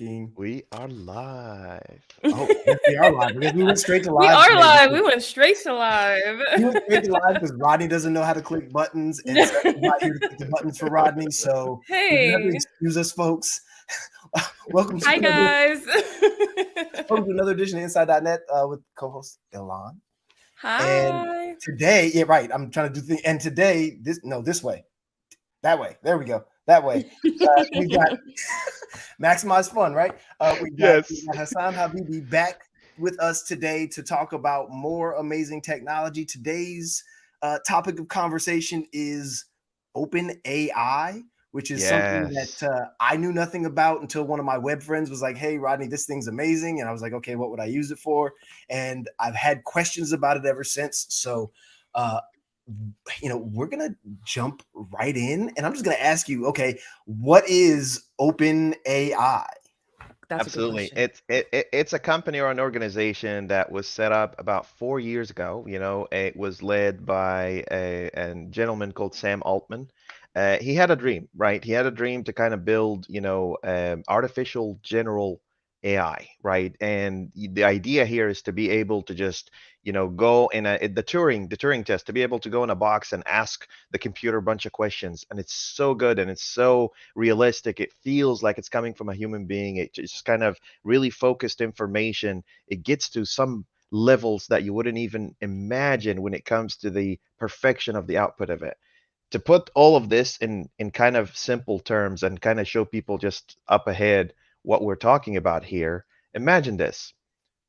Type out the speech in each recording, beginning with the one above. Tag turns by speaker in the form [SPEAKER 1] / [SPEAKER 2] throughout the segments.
[SPEAKER 1] King.
[SPEAKER 2] We are live.
[SPEAKER 1] Oh, yes, we are live because we went straight to
[SPEAKER 3] We
[SPEAKER 1] live
[SPEAKER 3] are
[SPEAKER 1] today.
[SPEAKER 3] live. We went straight to live.
[SPEAKER 1] We went straight to live because Rodney doesn't know how to click buttons, and Cecil's not here to click the buttons for Rodney. So you're gonna have to
[SPEAKER 3] Hey.
[SPEAKER 1] excuse us, folks. welcome
[SPEAKER 3] Hi,
[SPEAKER 1] to another,
[SPEAKER 3] guys.
[SPEAKER 1] welcome to another edition of Inside.net with co-host Elahn. And
[SPEAKER 3] Hi.
[SPEAKER 1] today, yeah, right. I'm trying to do things. And today, this way, that way. There we go. That way. We got maximize fun, right? We got Hassan Habib back with us today to talk about more amazing technology. Today's topic of conversation is OpenAI, which is something that I knew nothing about until one of my web friends was like, "Hey, Rodney, this thing's amazing." And I was like, "Okay, what would I use it for?" And I've had questions about it ever since. So, we're going to jump right in, and I'm just going to ask you, okay, what is OpenAI?
[SPEAKER 2] Absolutely. It's a company or an organization that was set up about 4 years ago. It was led by a gentleman called Sam Altman. He had a dream, right? He had a dream to kind of build, artificial general AI, right? And the idea here is to be able to just, go in the Turing test, to be able to go in a box and ask the computer a bunch of questions. And it's so good and it's so realistic. It feels like it's coming from a human being. It just kind of really focused information. It gets to some levels that you wouldn't even imagine when it comes to the perfection of the output of it. To put all of this in kind of simple terms and kind of show people just up ahead what we're talking about here, imagine this.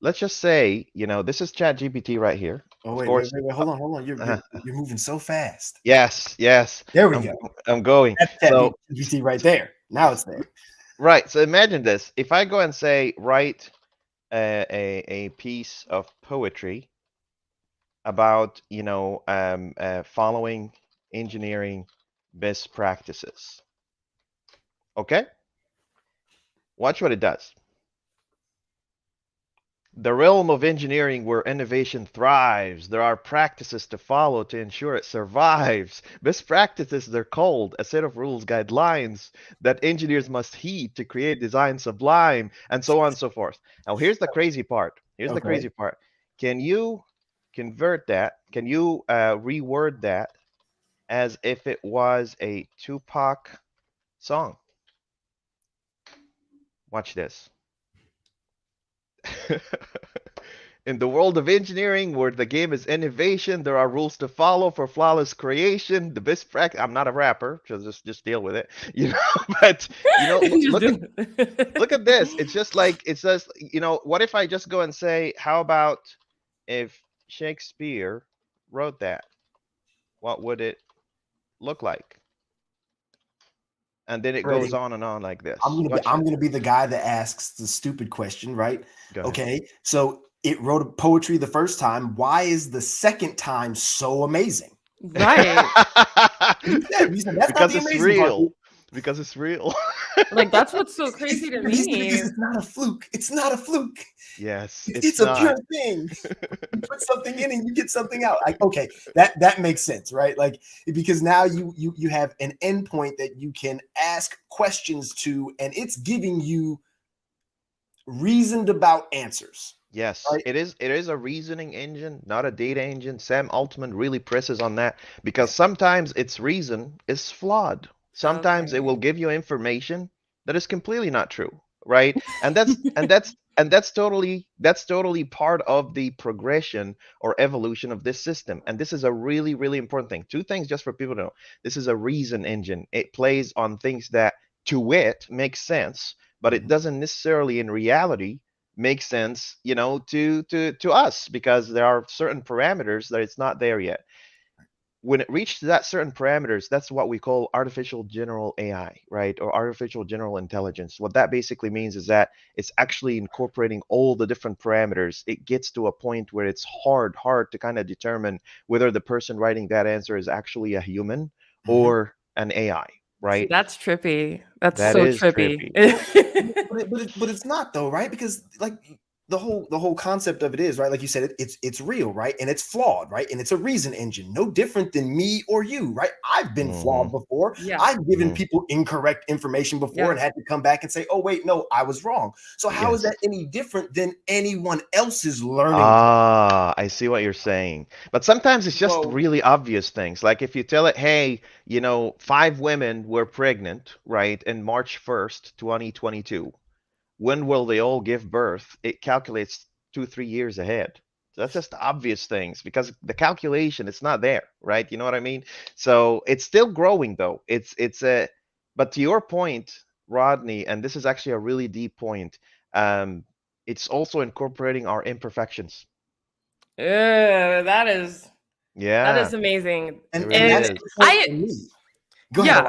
[SPEAKER 2] Let's just say, this is ChatGPT right here.
[SPEAKER 1] Oh,
[SPEAKER 2] Of
[SPEAKER 1] wait,
[SPEAKER 2] course.
[SPEAKER 1] hold on. You're moving so fast.
[SPEAKER 2] Yes.
[SPEAKER 1] There we go.
[SPEAKER 2] I'm going.
[SPEAKER 1] That's ChatGPT right there. Now it's there.
[SPEAKER 2] Right. So imagine this. If I go and say, write a piece of poetry about, following engineering best practices. Okay? Watch what it does. The realm of engineering where innovation thrives. There are practices to follow to ensure it survives. Best practices, they're called a set of rules, guidelines that engineers must heed to create design sublime, and so on and so forth. Now, here's the crazy part. The crazy part. Can you convert that? Can you reword that as if it was a Tupac song? Watch this. In the world of engineering, where the game is innovation, there are rules to follow for flawless creation. The best practice. I'm not a rapper, so just deal with it, But look at this. It's just like it says. What if I just go and say, how about if Shakespeare wrote that? What would it look like? And then it goes on and on like this.
[SPEAKER 1] I'm gonna be the guy that asks the stupid question, right? Okay, so it wrote poetry the first time. Why is the second time so amazing?
[SPEAKER 3] Right.
[SPEAKER 1] You said that's
[SPEAKER 2] because
[SPEAKER 1] not the
[SPEAKER 2] it's
[SPEAKER 1] amazing
[SPEAKER 2] real.
[SPEAKER 1] part.
[SPEAKER 2] Because it's real.
[SPEAKER 3] Like, that's what's so crazy to me.
[SPEAKER 1] It's not a fluke. It's not a fluke.
[SPEAKER 2] Yes,
[SPEAKER 1] it's a pure thing. You put something in and you get something out. Like, okay, that makes sense, right? Like, because now you have an endpoint that you can ask questions to, and it's giving you reasoned about answers.
[SPEAKER 2] Yes, right? It is a reasoning engine, not a data engine. Sam Altman really presses on that because sometimes its reason is flawed. Sometimes it will give you information that is completely not true, right? And that's totally part of the progression or evolution of this system. And this is a really, really important thing. Two things just for people to know. This is a reason engine. It plays on things that to it makes sense, but it doesn't necessarily in reality make sense, to us, because there are certain parameters that it's not there yet. When it reaches that certain parameters, that's what we call artificial general AI, right? Or artificial general intelligence. What that basically means is that it's actually incorporating all the different parameters. It gets to a point where it's hard to kind of determine whether the person writing that answer is actually a human or an AI, right?
[SPEAKER 3] That's trippy. That
[SPEAKER 2] is trippy.
[SPEAKER 1] But it's not though, right? Because like the whole concept of it is, right, like you said, it's real, right, and it's flawed, right, and it's a reason engine, no different than me or you, right? I've been flawed before. I've given people incorrect information before and had to come back and say, oh wait, no, I was wrong. So how is that any different than anyone else's learning?
[SPEAKER 2] I see what you're saying. But sometimes it's just really obvious things. Like if you tell it, hey, 5 women were pregnant, right, in March 1st, 2022. When will they all give birth? It calculates 2-3 years ahead. So that's just obvious things because the calculation, it's not there, right? You know what I mean? So it's still growing though. But to your point, Rodney, and this is actually a really deep point, it's also incorporating our imperfections.
[SPEAKER 3] That is amazing.
[SPEAKER 1] And that's the point for me. Go ahead.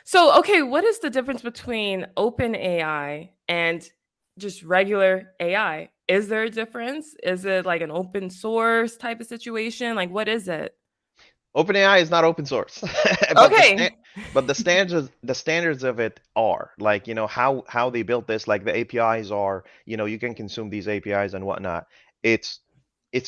[SPEAKER 3] So, okay, what is the difference between OpenAI and just regular AI? Is there a difference? Is it like an open source type of situation? Like, what is it?
[SPEAKER 2] OpenAI is not open source. But the standards of it are like, how they built this, like the APIs are, you can consume these APIs and whatnot. It's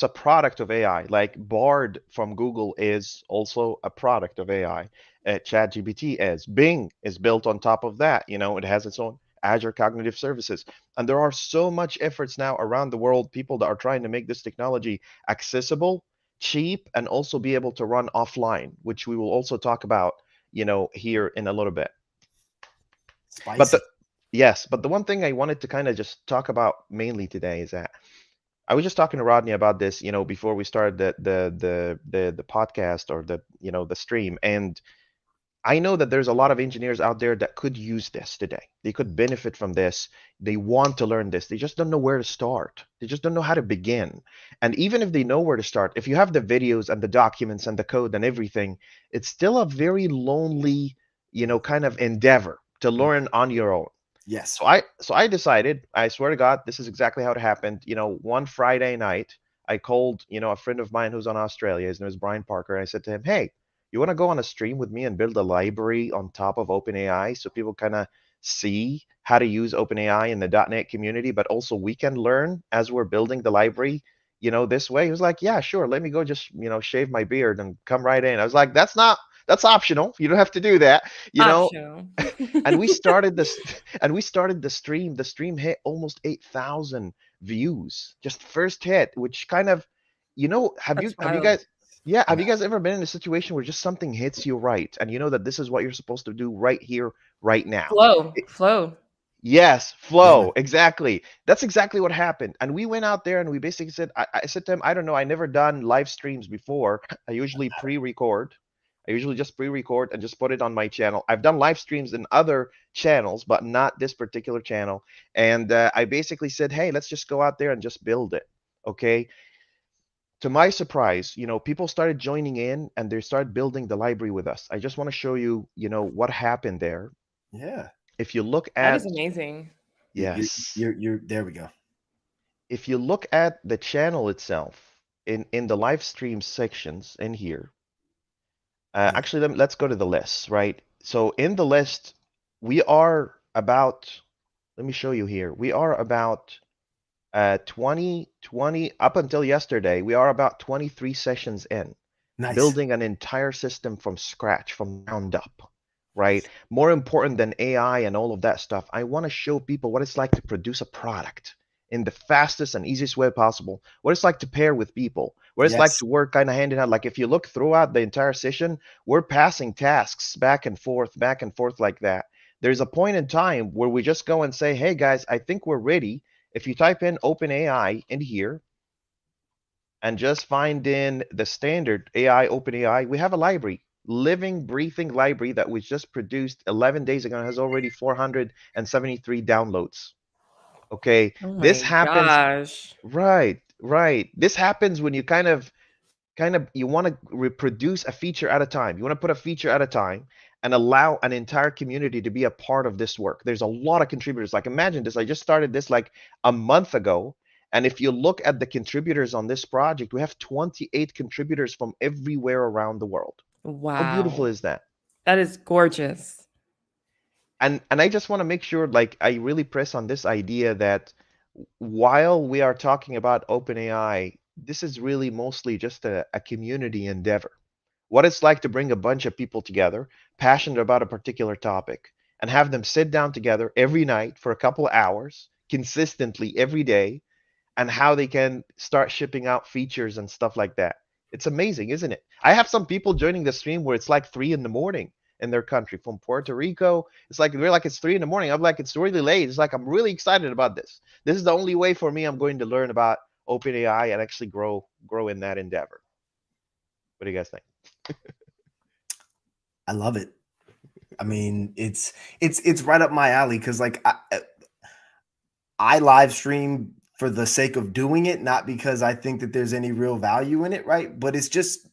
[SPEAKER 2] a product of AI. Like Bard from Google is also a product of AI. ChatGPT is. Bing is built on top of that. It has its own Azure Cognitive Services. And there are so much efforts now around the world, people that are trying to make this technology accessible, cheap, and also be able to run offline, which we will also talk about, here in a little bit.
[SPEAKER 1] Spicy.
[SPEAKER 2] But the one thing I wanted to kind of just talk about mainly today is that I was just talking to Rodney about this, before we started the podcast or the stream, and I know that there's a lot of engineers out there that could use this today. They could benefit from this. They want to learn this. They just don't know where to start. They just don't know how to begin. And even if they know where to start, if you have the videos and the documents and the code and everything, it's still a very lonely, kind of endeavor to learn on your own.
[SPEAKER 1] Yes.
[SPEAKER 2] So I decided, I swear to God, this is exactly how it happened. One Friday night, I called, a friend of mine who's in Australia. His name is Brian Parker. I said to him, hey, you want to go on a stream with me and build a library on top of OpenAI so people kind of see how to use OpenAI in the .NET community, but also we can learn as we're building the library, this way? He was like, yeah, sure. Let me go just, shave my beard and come right in. I was like, that's optional. You don't have to do that,
[SPEAKER 3] Optional.
[SPEAKER 2] And we started the stream. The stream hit almost 8,000 views, just first hit, which kind of, have you guys ever been in a situation where just something hits you right and you know that this is what you're supposed to do right here, right now?
[SPEAKER 3] Flow.
[SPEAKER 2] Yes, flow. Exactly. That's exactly what happened. And we went out there and we basically said, I said to him, I don't know, I never done live streams before. I usually pre-record. I usually just pre-record and just put it on my channel. I've done live streams in other channels, but not this particular channel. And I basically said, hey, let's just go out there and just build it. Okay. To my surprise, people started joining in and they started building the library with us. I just want to show you, what happened there.
[SPEAKER 1] Yeah.
[SPEAKER 2] If you look at,
[SPEAKER 3] that is amazing.
[SPEAKER 2] Yes.
[SPEAKER 1] You're there we go.
[SPEAKER 2] If you look at the channel itself in the live stream sections in here, actually, let's go to the list, right? So in the list, we are about, let me show you here. We are about 20, up until yesterday, we are about 23 sessions in.
[SPEAKER 1] Nice.
[SPEAKER 2] Building an entire system from scratch, from ground up, right? More important than AI and all of that stuff, I want to show people what it's like to produce a product in the fastest and easiest way possible, what it's like to pair with people, what it's like to work kind of hand in hand. Like if you look throughout the entire session, we're passing tasks back and forth like that. There's a point in time where we just go and say, hey guys, I think we're ready. If you type in OpenAI in here and just find in the standard AI, OpenAI, we have a library, living, breathing library that was just produced 11 days ago and has already 473 downloads. Okay, this happens.
[SPEAKER 3] Gosh.
[SPEAKER 2] Right. This happens when you kind of you want to reproduce a feature at a time. You want to put a feature at a time and allow an entire community to be a part of this work. There's a lot of contributors. Like imagine this, I just started this like a month ago. And if you look at the contributors on this project, we have 28 contributors from everywhere around the world.
[SPEAKER 3] Wow.
[SPEAKER 2] How beautiful is that?
[SPEAKER 3] That is gorgeous.
[SPEAKER 2] And I just want to make sure, like, I really press on this idea that while we are talking about OpenAI, this is really mostly just a community endeavor. What it's like to bring a bunch of people together, passionate about a particular topic, and have them sit down together every night for a couple of hours, consistently every day, and how they can start shipping out features and stuff like that. It's amazing, isn't it? I have some people joining the stream where it's like 3 in the morning in their country from Puerto Rico. It's like they're like it's 3 in the morning. I'm like, it's really late. It's like I'm really excited about this. This is the only way for me I'm going to learn about OpenAI and actually grow in that endeavor. What do you guys think?
[SPEAKER 1] I love it. I mean, it's right up my alley because like I live stream for the sake of doing it, not because I think that there's any real value in it, right? But it's just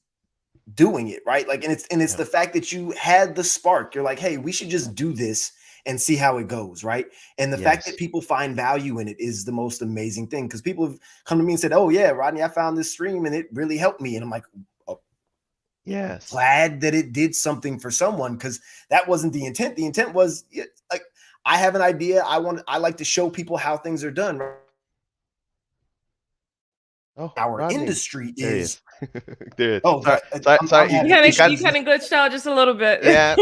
[SPEAKER 1] doing it, right? Like, and it's the fact that you had the spark. You're like, hey, we should just do this and see how it goes, right? And the fact that people find value in it is the most amazing thing, because people have come to me and said, oh yeah, Rodney, I found this stream and it really helped me. And I'm like,
[SPEAKER 2] yes,
[SPEAKER 1] glad that it did something for someone, because that wasn't the intent. The intent was like, I have an idea. I like to show people how things are done. Right?
[SPEAKER 2] Oh,
[SPEAKER 1] our
[SPEAKER 2] Rodney.
[SPEAKER 1] industry
[SPEAKER 2] There
[SPEAKER 1] is.
[SPEAKER 2] Dude.
[SPEAKER 1] Oh,
[SPEAKER 2] sorry.
[SPEAKER 3] You kind of glitched out just a little bit.
[SPEAKER 2] Yeah.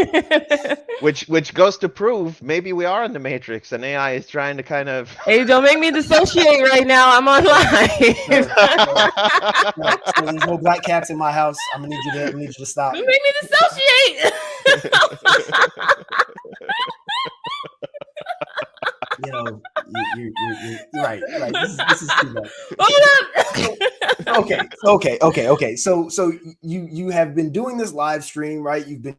[SPEAKER 2] which goes to prove maybe we are in the Matrix and AI is trying to kind of.
[SPEAKER 3] Hey, don't make me dissociate right now. I'm on live.
[SPEAKER 1] So there's no black cats in my house. I'm gonna need you to stop.
[SPEAKER 3] Don't make me dissociate.
[SPEAKER 1] You know, you're right. This is too much. Okay. So you have been doing this live stream, right? You've been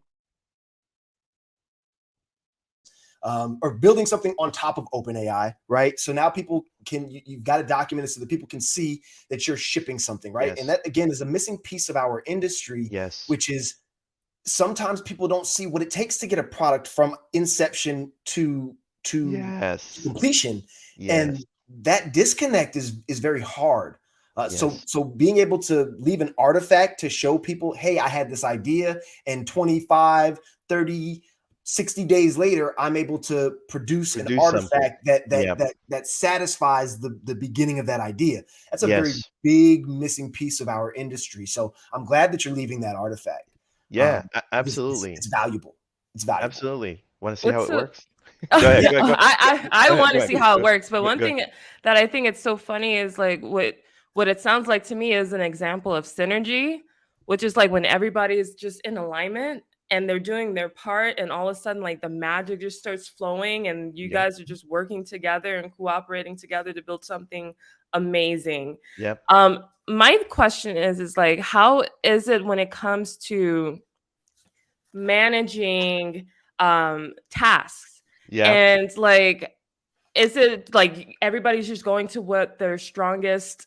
[SPEAKER 1] or building something on top of OpenAI, right? So now people you've got to document it so that people can see that you're shipping something, right?
[SPEAKER 2] Yes.
[SPEAKER 1] And that again is a missing piece of our industry,
[SPEAKER 2] yes,
[SPEAKER 1] which is sometimes people don't see what it takes to get a product from inception to completion.
[SPEAKER 2] Yes.
[SPEAKER 1] And that disconnect is very hard. So being able to leave an artifact to show people, hey, I had this idea, and 25, 30, 60 days later, I'm able to produce an artifact that satisfies the beginning of that idea. That's a very big missing piece of our industry. So I'm glad that you're leaving that artifact.
[SPEAKER 2] Yeah, absolutely.
[SPEAKER 1] It's valuable. It's valuable.
[SPEAKER 2] Absolutely. Want to see how it works?
[SPEAKER 3] Go ahead. I want to see how it works. But one thing that I think it's so funny is like what it sounds like to me is an example of synergy, which is like when everybody is just in alignment and they're doing their part, and all of a sudden like the magic just starts flowing, and you guys are just working together and cooperating together to build something amazing.
[SPEAKER 2] Yep.
[SPEAKER 3] My question is like, how is it when it comes to managing tasks?
[SPEAKER 2] Yeah.
[SPEAKER 3] And like, is it like everybody's just going to what their strongest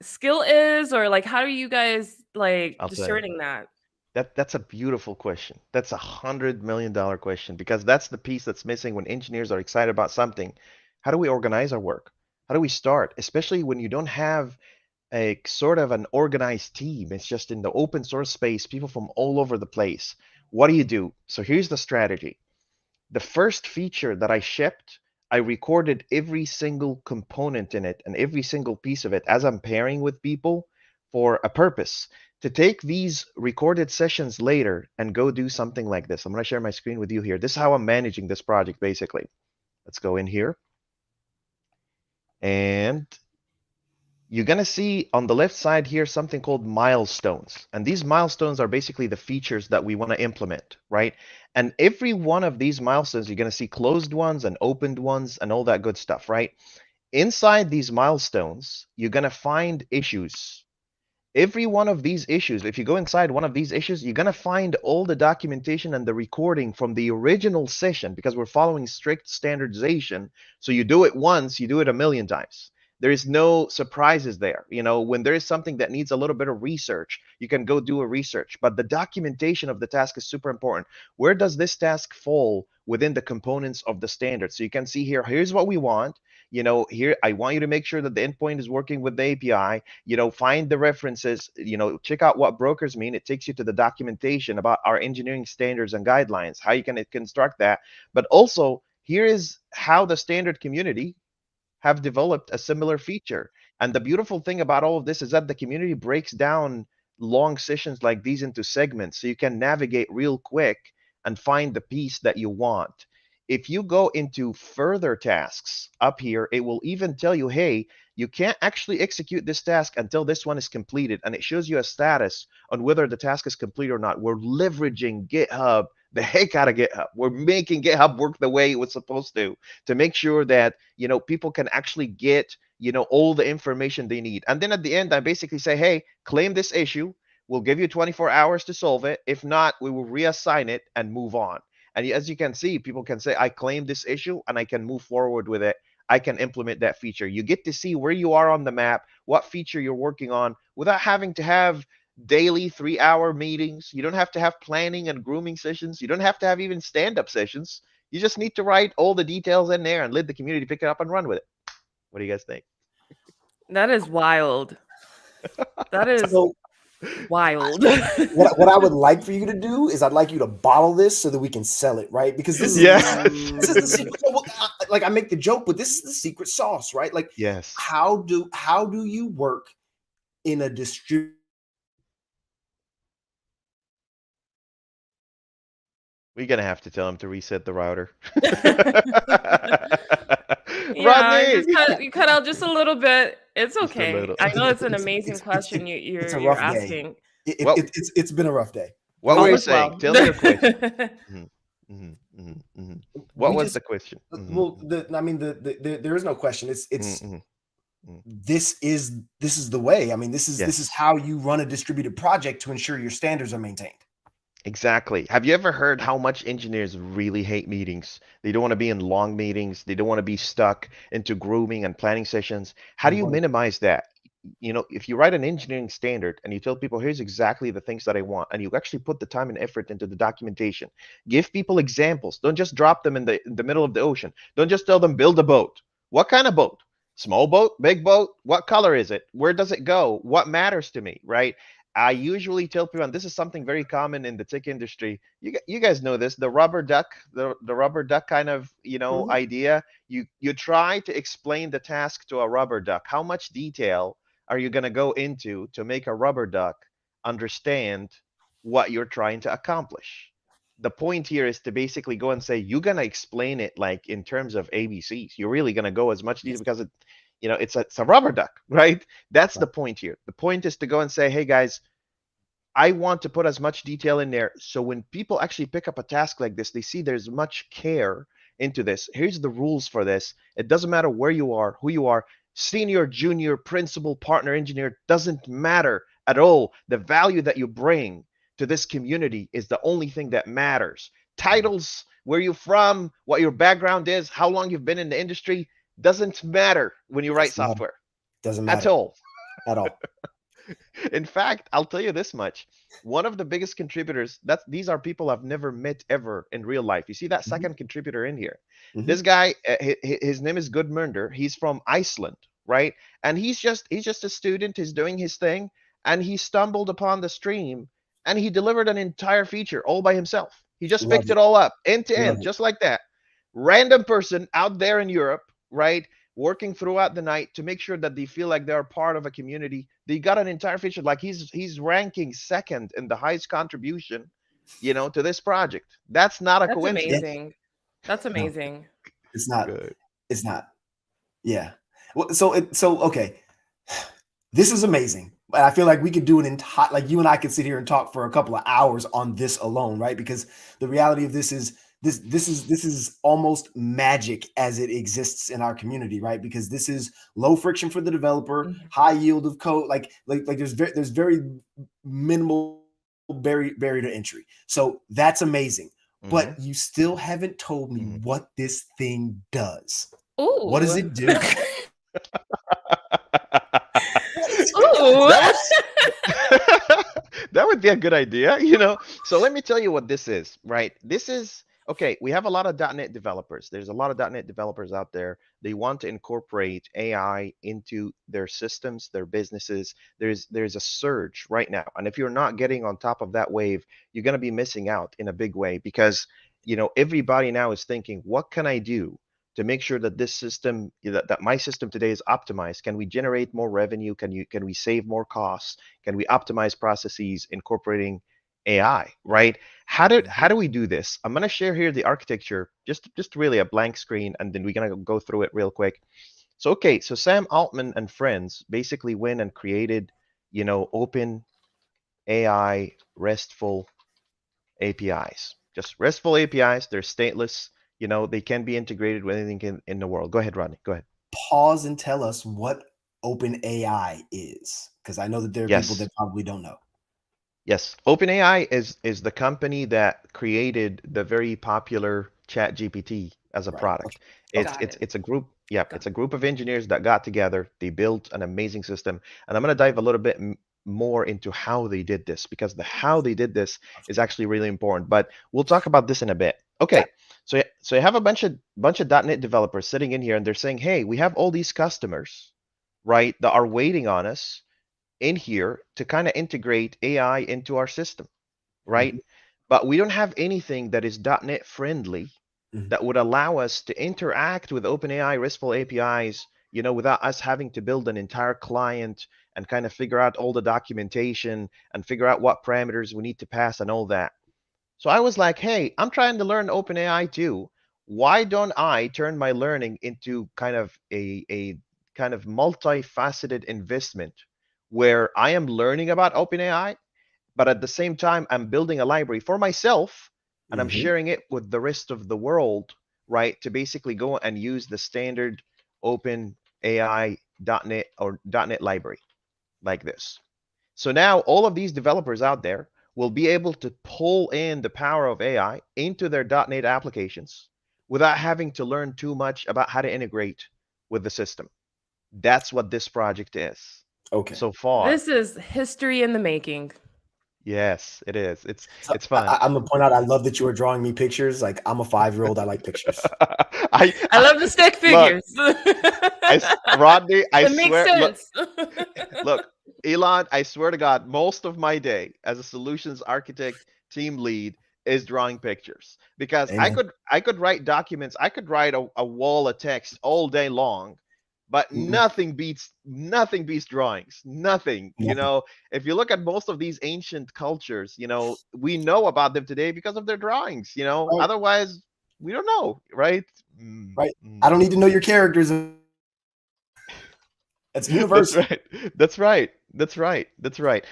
[SPEAKER 3] skill is, or like how are you guys like discerning that?
[SPEAKER 2] That's a beautiful question. That's $100 million question, because that's the piece that's missing when engineers are excited about something. How do we organize our work? How do we start? Especially when you don't have a sort of an organized team. It's just in the open source space, people from all over the place. What do you do? So here's the strategy. The first feature that I shipped, I recorded every single component in it and every single piece of it as I'm pairing with people for a purpose. To take these recorded sessions later and go do something like this. I'm going to share my screen with you here. This is how I'm managing this project, basically. Let's go in here. And you're going to see on the left side here something called milestones. And these milestones are basically the features that we want to implement, right? And every one of these milestones, you're going to see closed ones and opened ones and all that good stuff, right? Inside these milestones, you're going to find issues. Every one of these issues, if you go inside one of these issues, you're going to find all the documentation and the recording from the original session, because we're following strict standardization. So you do it once, you do it a million times. There is no surprises there. You know, when there is something that needs a little bit of research, you can go do a research. But the documentation of the task is super important. Where does this task fall within the components of the standard? So you can see here, here's what we want. You know, here, I want you to make sure that the endpoint is working with the API. You know, find the references, you know, check out what brokers mean. It takes you to the documentation about our engineering standards and guidelines, how you can construct that. But also, here is how the standard community have developed a similar feature. And the beautiful thing about all of this is that the community breaks down long sessions like these into segments so you can navigate real quick and find the piece that you want. If you go into further tasks up here, it will even tell you, hey, you can't actually execute this task until this one is completed. And it shows you a status on whether the task is complete or not. We're leveraging GitHub, the heck out of GitHub. We're making GitHub work the way it was supposed to make sure that, people can actually get, all the information they need. And then at the end, I basically say, hey, claim this issue. We'll give you 24 hours to solve it. If not, we will reassign it and move on. And as you can see, people can say, I claim this issue and I can move forward with it. I can implement that feature. You get to see where you are on the map, what feature you're working on without having to have daily 3-hour meetings. You don't have to have planning and grooming sessions. You don't have to have even stand-up sessions. You just need to write all the details in there and let the community pick it up and run with it. What do you guys think?
[SPEAKER 3] That is wild. That is
[SPEAKER 1] So,
[SPEAKER 3] wild.
[SPEAKER 1] what I would like for you to do is I'd like you to bottle this so that we can sell it, right? Because this is the secret. Like I make the joke, but this is the secret sauce, right? Like,
[SPEAKER 2] yes.
[SPEAKER 1] How do you work in a distributed?
[SPEAKER 2] We're gonna have to tell him to reset the router.
[SPEAKER 3] Yeah, you cut out just a little bit. It's okay. I know it's an amazing question you're asking.
[SPEAKER 1] It's been a rough day.
[SPEAKER 2] What were you saying? Tell me your question. What was the question?
[SPEAKER 1] Well, there is no question. It's this is the way. I mean, this is how you run a distributed project to ensure your standards are maintained.
[SPEAKER 2] Exactly. Have you ever heard how much engineers really hate meetings? They don't want to be in long meetings. They don't want to be stuck into grooming and planning sessions. How do you minimize that? If you write an engineering standard and you tell people, here's exactly the things that I want, and you actually put the time and effort into the documentation, give people examples. Don't just drop them in the middle of the ocean. Don't just tell them build a boat. What kind of boat? Small boat, big boat? What color is it? Where does it go? What matters to me, right? I usually tell people, and this is something very common in the tech industry. You guys know this, the rubber duck, the rubber duck kind of idea. You try to explain the task to a rubber duck. How much detail are you going to go into to make a rubber duck understand what you're trying to accomplish? The point here is to basically go and say you're going to explain it like in terms of ABCs. You're really going to go as much detail because it's a rubber duck, right? That's the point here. The point is to go and say, hey guys, I want to put as much detail in there. So when people actually pick up a task like this, they see there's much care into this. Here's the rules for this. It doesn't matter where you are, who you are, senior, junior, principal, partner, engineer, doesn't matter at all. The value that you bring to this community is the only thing that matters. Titles, where you're from, what your background is, how long you've been in the industry, doesn't matter when you write software.
[SPEAKER 1] Doesn't matter
[SPEAKER 2] at all.
[SPEAKER 1] At all.
[SPEAKER 2] In fact, I'll tell you this much. One of the biggest contributors, these are people I've never met ever in real life. You see that second contributor in here. This guy, his name is Gudmundur. He's from Iceland, right? And he's just a student. He's doing his thing, and he stumbled upon the stream, and he delivered an entire feature all by himself. He just picked it all up, end to end, just like that. Random person out there in Europe, right? Working throughout the night to make sure that they feel like they're part of a community. They got an entire feature, like he's ranking second in the highest contribution, to this project. That's not a coincidence.
[SPEAKER 3] Amazing. That's amazing.
[SPEAKER 1] No, it's not. Good. It's not. Yeah. Well, so okay. This is amazing. I feel like we could do an entire, like you and I could sit here and talk for a couple of hours on this alone, right? Because the reality of this is this is almost magic as it exists in our community, right? Because this is low friction for the developer, high yield of code, like there's very minimal barrier to entry. So that's amazing. But you still haven't told me what this thing does.
[SPEAKER 3] Ooh.
[SPEAKER 1] What does it do?
[SPEAKER 2] That would be a good idea, So let me tell you what this is, right? This is, okay, we have a lot of .NET developers. There's a lot of .NET developers out there. They want to incorporate AI into their systems, their businesses. There's a surge right now. And if you're not getting on top of that wave, you're going to be missing out in a big way because, everybody now is thinking, what can I do to make sure that this system, that my system today is optimized? Can we generate more revenue? Can we save more costs? Can we optimize processes incorporating AI, right? How do we do this? I'm gonna share here the architecture, just really a blank screen, and then we're gonna go through it real quick. So okay, so Sam Altman and friends basically went and created, open AI RESTful APIs. Just RESTful APIs. They're stateless. They can be integrated with anything in the world. Go ahead, Rodney. Go ahead.
[SPEAKER 1] Pause and tell us what OpenAI is, because I know that there are people that probably don't know.
[SPEAKER 2] Yes, OpenAI is the company that created the very popular ChatGPT as a product. Okay. It's a group. Yeah, it's a group of engineers that got together. They built an amazing system, and I'm going to dive a little bit more into how they did this, because the how they did this is actually really important. But we'll talk about this in a bit. Okay, so you have a bunch of .NET developers sitting in here, and they're saying, hey, we have all these customers, right, that are waiting on us in here to kind of integrate AI into our system, right? But we don't have anything that is .NET friendly that would allow us to interact with OpenAI RESTful APIs, without us having to build an entire client and kind of figure out all the documentation and figure out what parameters we need to pass and all that. So I was like, hey, I'm trying to learn OpenAI too. Why don't I turn my learning into kind of a kind of multifaceted investment where I am learning about OpenAI, but at the same time, I'm building a library for myself and I'm sharing it with the rest of the world, right? To basically go and use the standard OpenAI .NET or .NET library like this. So now all of these developers out there will be able to pull in the power of AI into their .NET applications without having to learn too much about how to integrate with the system. That's what this project is.
[SPEAKER 1] Okay.
[SPEAKER 2] So far.
[SPEAKER 3] This is history in the making.
[SPEAKER 2] Yes, it is. It's fun.
[SPEAKER 1] I'm gonna point out, I love that you are drawing me pictures. Like, I'm a 5-year-old. I like pictures.
[SPEAKER 3] I love the stick figures.
[SPEAKER 2] Rodney, I
[SPEAKER 3] swear.
[SPEAKER 2] Makes sense. Look, Elahn, I swear to God, most of my day as a solutions architect team lead is drawing pictures, because Amen. I could write documents. I could write a wall of text all day long, but nothing beats drawings. Nothing. If you look at most of these ancient cultures, we know about them today because of their drawings. Right. Otherwise we don't know, right?
[SPEAKER 1] Right. I don't need to know your characters. It's universal.
[SPEAKER 2] That's right.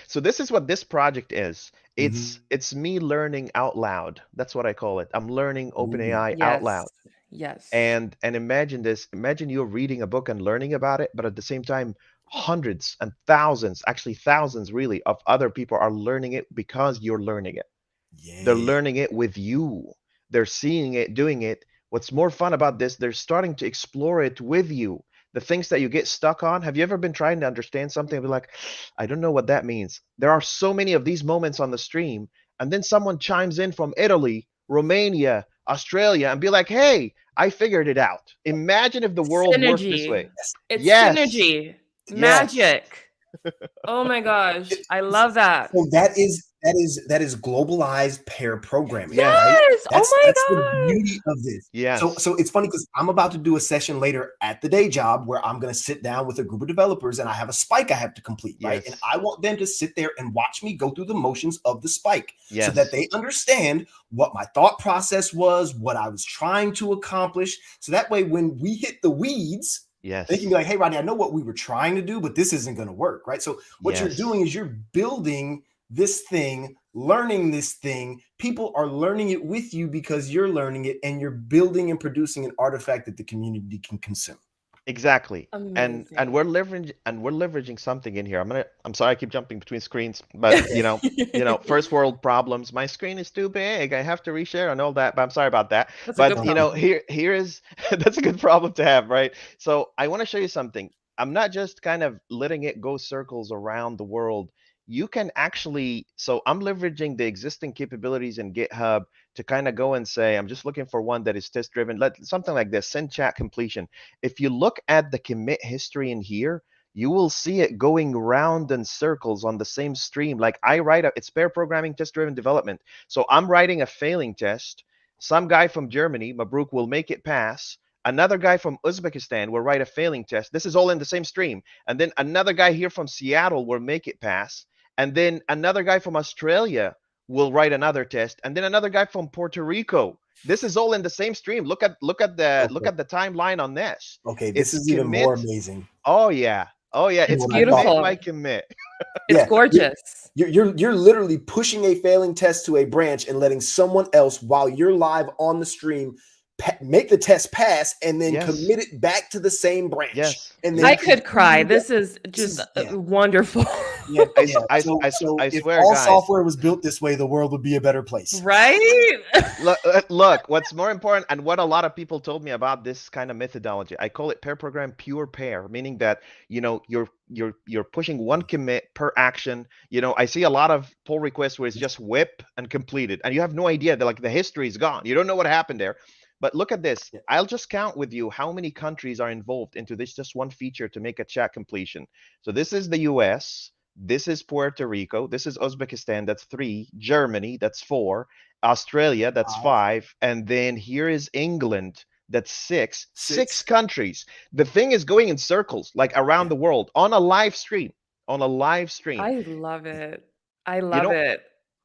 [SPEAKER 2] So this is what this project is. It's me learning out loud. That's what I call it. I'm learning OpenAI out loud.
[SPEAKER 3] Yes.
[SPEAKER 2] And imagine this. Imagine you're reading a book and learning about it, but at the same time, hundreds and thousands, actually thousands really, of other people are learning it because you're learning it. Yeah. They're learning it with you. They're seeing it, doing it. What's more fun about this, they're starting to explore it with you. The things that you get stuck on. Have you ever been trying to understand something and be like, I don't know what that means? There are so many of these moments on the stream, and then someone chimes in from Italy, Romania, Australia, and be like, hey, I figured it out. Imagine if the world worked this way.
[SPEAKER 3] It's synergy. Magic. Oh my gosh. I love that.
[SPEAKER 1] So that is globalized pair programming.
[SPEAKER 3] Yes.
[SPEAKER 1] Right?
[SPEAKER 3] That's
[SPEAKER 1] the beauty of this.
[SPEAKER 2] Yeah.
[SPEAKER 1] So it's funny because I'm about to do a session later at the day job where I'm going to sit down with a group of developers and I have a spike I have to complete, right? And I want them to sit there and watch me go through the motions of the spike so that they understand what my thought process was, what I was trying to accomplish. So that way, when we hit the weeds, they can be like, hey, Rodney, I know what we were trying to do, but this isn't going to work, right? So what you're doing is you're building this thing, learning this thing. People are learning it with you because you're learning it, and you're building and producing an artifact that the community can consume.
[SPEAKER 2] Exactly.
[SPEAKER 3] Amazing.
[SPEAKER 2] And we're leveraging something in here. I'm sorry I keep jumping between screens, but first world problems. My screen is too big. I have to reshare and all that, but I'm sorry about that. But here is that's a good problem to have, right? So I want to show you something. I'm not just kind of letting it go circles around the world. You can actually, so I'm leveraging the existing capabilities in GitHub to kind of go and say, I'm just looking for one that is test driven, something like this, send chat completion. If you look at the commit history in here, you will see it going round in circles on the same stream. Like it's pair programming, test driven development. So I'm writing a failing test. Some guy from Germany, Mabruk, will make it pass. Another guy from Uzbekistan will write a failing test. This is all in the same stream. And then another guy here from Seattle will make it pass. And then another guy from Australia will write another test. And then another guy from Puerto Rico. This is all in the same stream. Look at the timeline on this.
[SPEAKER 1] Okay, this is even more amazing.
[SPEAKER 2] Oh yeah. Oh yeah. It's
[SPEAKER 3] beautiful.
[SPEAKER 2] By commit.
[SPEAKER 3] It's gorgeous.
[SPEAKER 1] You're literally pushing a failing test to a branch and letting someone else, while you're live on the stream, make the test pass and then commit it back to the same branch.
[SPEAKER 2] Yes.
[SPEAKER 1] And then
[SPEAKER 3] I could cry. This is just wonderful.
[SPEAKER 2] I swear,
[SPEAKER 1] if all
[SPEAKER 2] guys,
[SPEAKER 1] software was built this way, the world would be a better place.
[SPEAKER 3] Right?
[SPEAKER 2] Look, what's more important, and what a lot of people told me about this kind of methodology, I call it pair program pure pair, meaning that, you know, you're pushing one commit per action. You know, I see a lot of pull requests where it's just whip and completed, and you have no idea that, like, the history is gone. You don't know what happened there. But look at this. I'll just count with you how many countries are involved into this just one feature to make a chat completion. So this is the US, this is Puerto Rico, this is Uzbekistan, that's 3, Germany, that's 4, Australia, that's 5, and then here is England, that's 6. 6 countries. The thing is going in circles, like around the world, on a live stream. I
[SPEAKER 3] love it. I love it.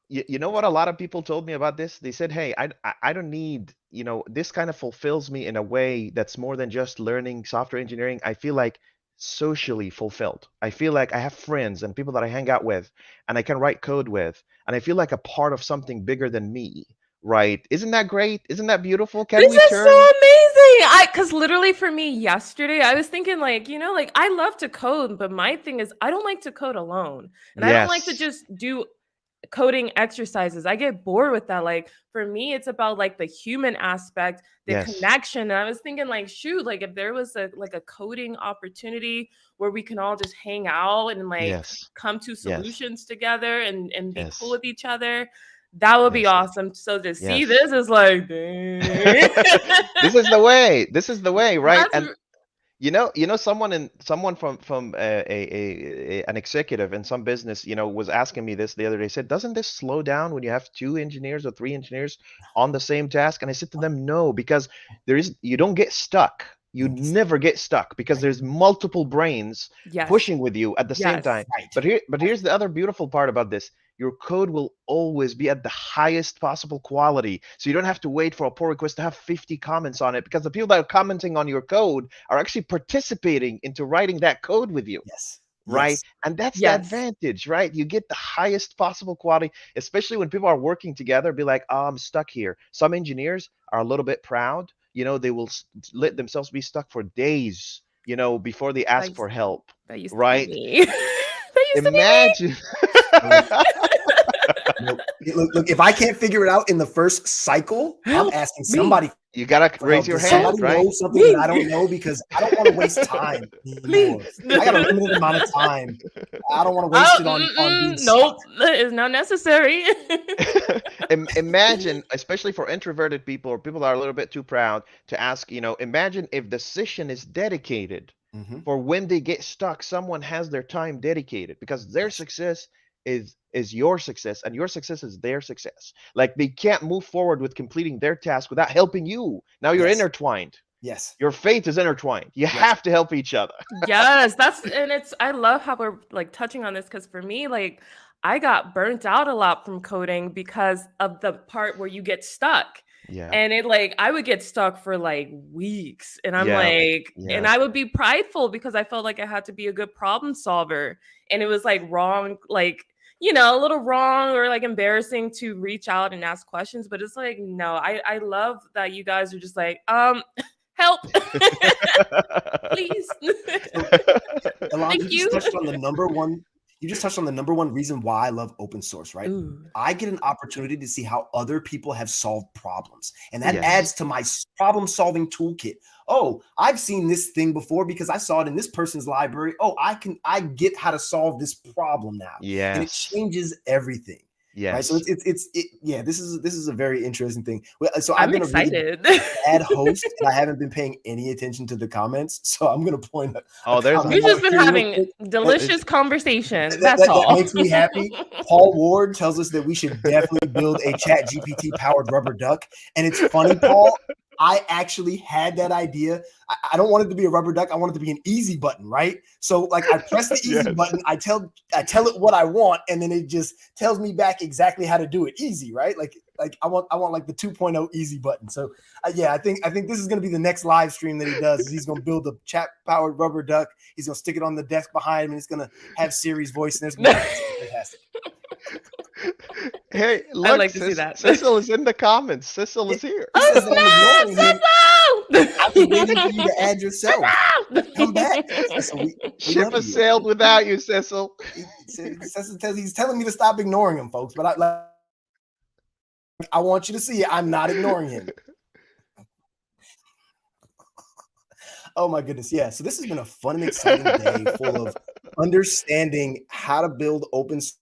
[SPEAKER 2] You know what a lot of people told me about this? They said, hey, I don't need, you know, this kind of fulfills me in a way that's more than just learning software engineering. I feel like socially fulfilled. I feel like I have friends and people that I hang out with and I can write code with, and I feel like a part of something bigger than me, right? Isn't that great? Isn't that beautiful?
[SPEAKER 3] This is so amazing. Because literally for me yesterday, I was thinking, like, you know, like, I love to code, but my thing is I don't like to code alone. And I don't like to just do coding exercises. I get bored with that. Like, for me, it's about, like, the human aspect, the connection. And I was thinking, like, shoot, like, if there was a coding opportunity where we can all just hang out and, like, come to solutions together and be cool with each other, that would be awesome. So to see this is like, dang.
[SPEAKER 2] This is the way, right? And you know, someone from an executive in some business, you know, was asking me this the other day. Said, doesn't this slow down when you have 2 engineers or 3 engineers on the same task? And I said to them, no, because you don't get stuck. You never get stuck because there's multiple brains pushing with you at the same time. Right. But here's the other beautiful part about this. Your code will always be at the highest possible quality. So you don't have to wait for a pull request to have 50 comments on it, because the people that are commenting on your code are actually participating into writing that code with you. Right? And that's the advantage, right? You get the highest possible quality, especially when people are working together, be like, oh, I'm stuck here. Some engineers are a little bit proud. You know, they will let themselves be stuck for days, you know, before they ask for help.
[SPEAKER 3] That used
[SPEAKER 2] right?
[SPEAKER 3] To be me.
[SPEAKER 2] Imagine.
[SPEAKER 1] Look, if I can't figure it out in the first cycle, I'm asking somebody.
[SPEAKER 2] You gotta raise your hand,
[SPEAKER 1] somebody
[SPEAKER 2] right?
[SPEAKER 1] know something that I don't know, because I don't want to waste time. I got a limited amount of time. I don't want to waste it on being
[SPEAKER 3] nope, it's not necessary.
[SPEAKER 2] Imagine, especially for introverted people or people that are a little bit too proud to ask, you know, imagine if the session is dedicated for when they get stuck, someone has their time dedicated, because their success is your success and your success is their success. Like, they can't move forward with completing their task without helping you. Now you're intertwined. Your fate is intertwined. You have to help each other.
[SPEAKER 3] I love how we're, like, touching on this, because for me, like, I got burnt out a lot from coding because of the part where you get stuck. And it, like, I would get stuck for, like, weeks, and I'm like, and I would be prideful because I felt like I had to be a good problem solver, and it was, like, wrong, like, you know, a little wrong or, like, embarrassing to reach out and ask questions. But it's like, no, I love that you guys are just like, help. Please.
[SPEAKER 1] Elahn,
[SPEAKER 3] Thank you.
[SPEAKER 1] You just touched on the number one reason why I love open source, right?
[SPEAKER 3] Ooh.
[SPEAKER 1] I get an opportunity to see how other people have solved problems. And that adds to my problem-solving toolkit. Oh, I've seen this thing before because I saw it in this person's library. Oh, I get how to solve this problem now. And it changes everything. Right? So this is a very interesting thing. So
[SPEAKER 3] I'm excited.
[SPEAKER 1] Really bad host, and I haven't been paying any attention to the comments. So I'm gonna point out.
[SPEAKER 3] We've just been having delicious conversations. That's all.
[SPEAKER 1] That makes me happy. Paul Ward tells us that we should definitely build a Chat GPT powered rubber duck. And it's funny, Paul. I actually had that idea. I don't want it to be a rubber duck. I want it to be an easy button, right? So like I press the easy button, I tell it what I want, and then it just tells me back exactly how to do it easy, right? Like I want like the 2.0 easy button. So yeah, I think this is going to be the next live stream that he does. He's going to build a chat powered rubber duck. He's going to stick it on the desk behind him, and it's going to have Siri's voice, and it's going to be fantastic.
[SPEAKER 2] Hey, look,
[SPEAKER 3] I'd like to see that.
[SPEAKER 2] Cecil is in the comments. Cecil is here.
[SPEAKER 1] He says that I'm ignoring him. I was waiting for you to add yourself. Come back. Cecil, we
[SPEAKER 2] Ship has sailed without you, Cecil.
[SPEAKER 1] He's telling me to stop ignoring him, folks. But I want you to see it. I'm not ignoring him. Oh my goodness. Yeah. So this has been a fun and exciting day full of understanding how to build open source,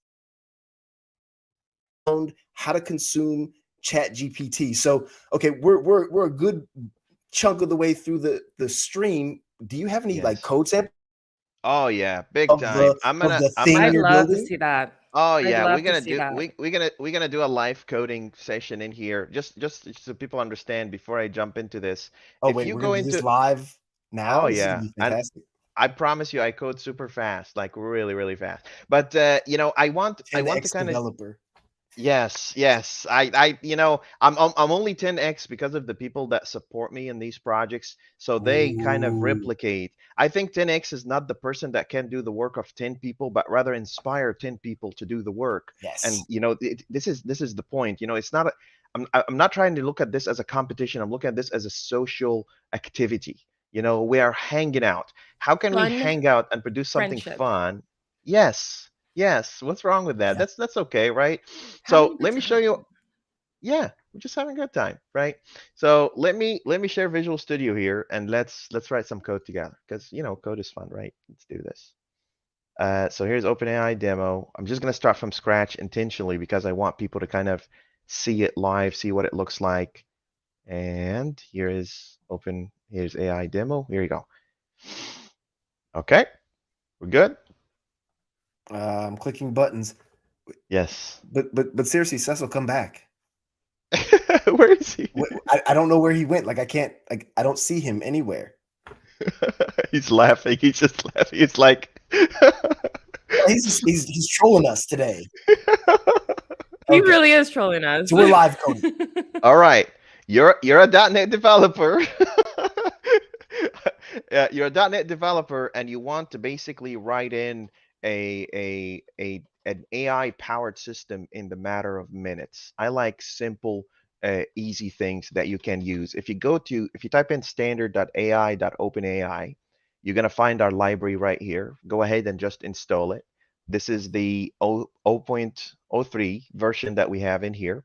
[SPEAKER 1] how to consume ChatGPT. So, okay, we're a good chunk of the way through the stream. Do you have any like code samples?
[SPEAKER 2] Oh yeah, big time.
[SPEAKER 3] I'd love to see that.
[SPEAKER 2] Oh yeah, we're gonna do a live coding session in here, just so people understand before I jump into this.
[SPEAKER 1] Oh wait, we're gonna do this live now.
[SPEAKER 2] Oh yeah, fantastic. I promise you, I code super fast, like really fast. But you know, I want to kind of. Yes. I'm only 10x because of the people that support me in these projects. So they kind of replicate. I think 10x is not the person that can do the work of 10 people, but rather inspire 10 people to do the work.
[SPEAKER 1] Yes.
[SPEAKER 2] And you know, this is the point. You know, it's not I'm not trying to look at this as a competition. I'm looking at this as a social activity. You know, we are hanging out. How can we hang out and produce something fun? Yes. What's wrong with that? Yeah. That's okay, right? So let me show you. Yeah, we're just having a good time, right? So let me share Visual Studio here, and let's write some code together, because you know code is fun, right? Let's do this. So here's OpenAI demo. I'm just gonna start from scratch intentionally because I want people to kind of see it live, see what it looks like. And here's AI demo. Here you go. Okay, we're good.
[SPEAKER 1] I'm clicking buttons.
[SPEAKER 2] Yes.
[SPEAKER 1] But seriously, Cecil, come back.
[SPEAKER 2] Where is he?
[SPEAKER 1] I don't know where he went. Like I don't see him anywhere.
[SPEAKER 2] He's laughing. He's just laughing. It's like
[SPEAKER 1] he's trolling us today.
[SPEAKER 3] He really is trolling us.
[SPEAKER 1] So we're live coding.
[SPEAKER 2] All right. You're a .NET developer. You're a .NET developer, and you want to basically write in an AI powered system in the matter of minutes. I like simple, easy things that you can use. If you type in standard.ai.openai, you're gonna find our library right here. Go ahead and just install it. This is the 0.03 version that we have in here.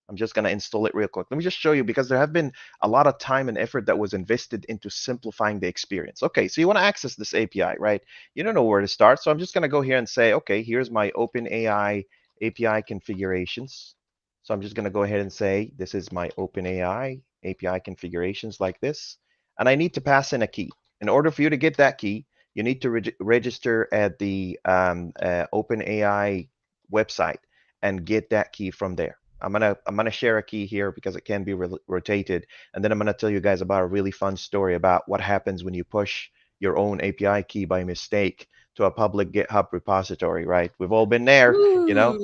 [SPEAKER 2] I'm just going to install it real quick. Let me just show you, because there have been a lot of time and effort that was invested into simplifying the experience. Okay, so you want to access this API, right? You don't know where to start. So I'm just going to go here and say, okay, here's my OpenAI API configurations. So I'm just going to go ahead and say, this is my OpenAI API configurations like this. And I need to pass in a key. In order for you to get that key, you need to register at the OpenAI website and get that key from there. I'm gonna share a key here because it can be rotated, and then I'm gonna tell you guys about a really fun story about what happens when you push your own API key by mistake to a public GitHub repository, right? We've all been there, you know.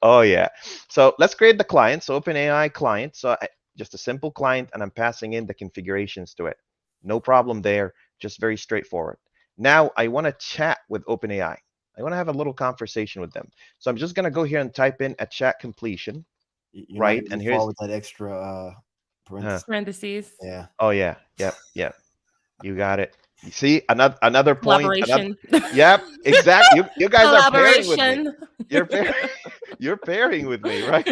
[SPEAKER 2] Oh yeah. So let's create the client. So OpenAI client. So just a simple client, and I'm passing in the configurations to it. No problem there. Just very straightforward. Now I want to chat with OpenAI. I want to have a little conversation with them. So I'm just going to go here and type in a chat completion. Right. And here's
[SPEAKER 1] with that extra
[SPEAKER 3] parentheses.
[SPEAKER 1] Yeah.
[SPEAKER 2] Oh yeah. Yep. You got it. You see another point. Yep, exactly. You guys are pairing with me. You're pairing with me, right?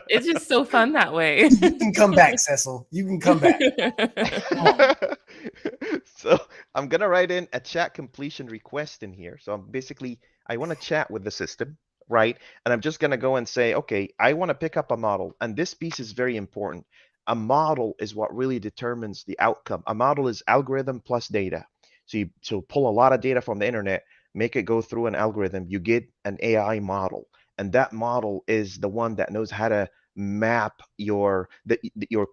[SPEAKER 3] It's just so fun that way.
[SPEAKER 1] You can come back, Cecil. You can come back.
[SPEAKER 2] So I'm gonna write in a chat completion request in here. So I want to chat with the system, right? And I'm just gonna go and say, okay, I want to pick up a model, and this piece is very important. A model is what really determines the outcome. A model is algorithm plus data. So you pull a lot of data from the internet, make it go through an algorithm, you get an AI model. And that model is the one that knows how to map your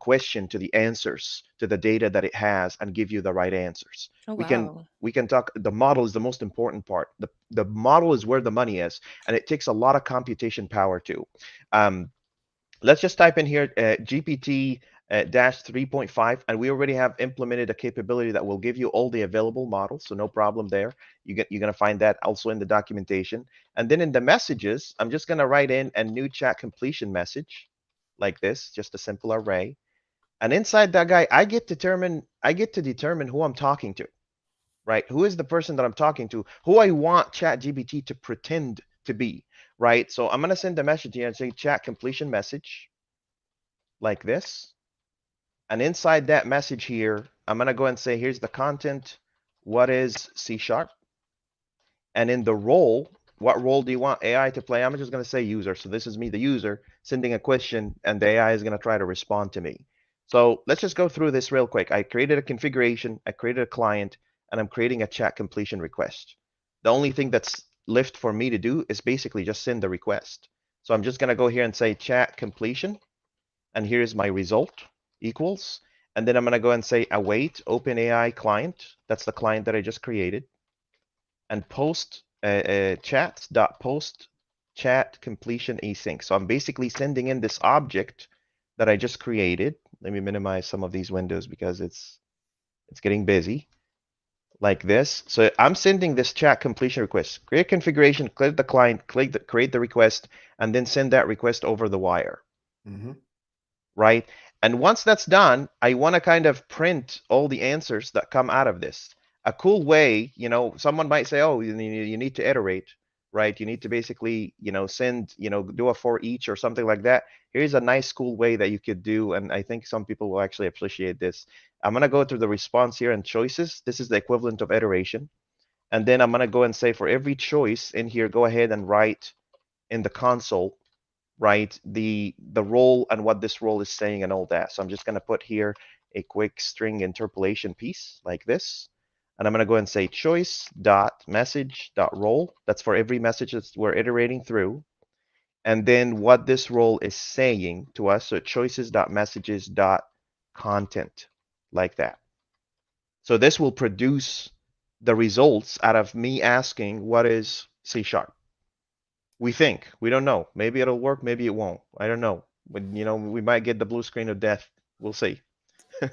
[SPEAKER 2] question to the answers, to the data that it has, and give you the right answers.
[SPEAKER 3] Oh,
[SPEAKER 2] We can
[SPEAKER 3] wow.
[SPEAKER 2] talk. The model is the most important part. The model is where the money is, and it takes a lot of computation power too. Let's just type in here GPT dash 3.5, and we already have implemented a capability that will give you all the available models, so no problem there. You're going to find that also in the documentation. And then in the messages, I'm just going to write in a new chat completion message like this, just a simple array. And inside that guy, I get to determine who I'm talking to, right? Who is the person that I'm talking to, who I want ChatGPT to pretend to be, right? So I'm going to send a message here and say chat completion message like this. And inside that message here, I'm going to go and say, here's the content. What is C#? And in the role, what role do you want AI to play? I'm just going to say user. So this is me, the user, sending a question, and the AI is going to try to respond to me. So let's just go through this real quick. I created a configuration, I created a client, and I'm creating a chat completion request. The only thing that's left for me to do is basically just send the request. So I'm just going to go here and say chat completion, and here's my result equals, and then I'm going to go and say await OpenAI client. That's the client that I just created, and post chats.post chat completion async. So I'm basically sending in this object that I just created. Let me minimize some of these windows because it's getting busy like this. So I'm sending this chat completion request. Create configuration, click the client, create the request, and then send that request over the wire. Right? And once that's done, I want to kind of print all the answers that come out of this. A cool way, someone might say, oh, you need to iterate, right? You need to basically, send, do a for each or something like that. Here's a nice, cool way that you could do, and I think some people will actually appreciate this. I'm going to go to the response here and choices. This is the equivalent of iteration. And then I'm going to go and say for every choice in here, go ahead and write in the console, right, the role and what this role is saying and all that. So I'm just going to put here a quick string interpolation piece like this, and I'm going to go and say choice dot message dot role. That's for every message that we're iterating through, and then what this role is saying to us. So choices dot messages dot content like that. So this will produce the results out of me asking what is C#. We think. We don't know. Maybe it'll work, maybe it won't. I don't know. But, we might get the blue screen of death. We'll see.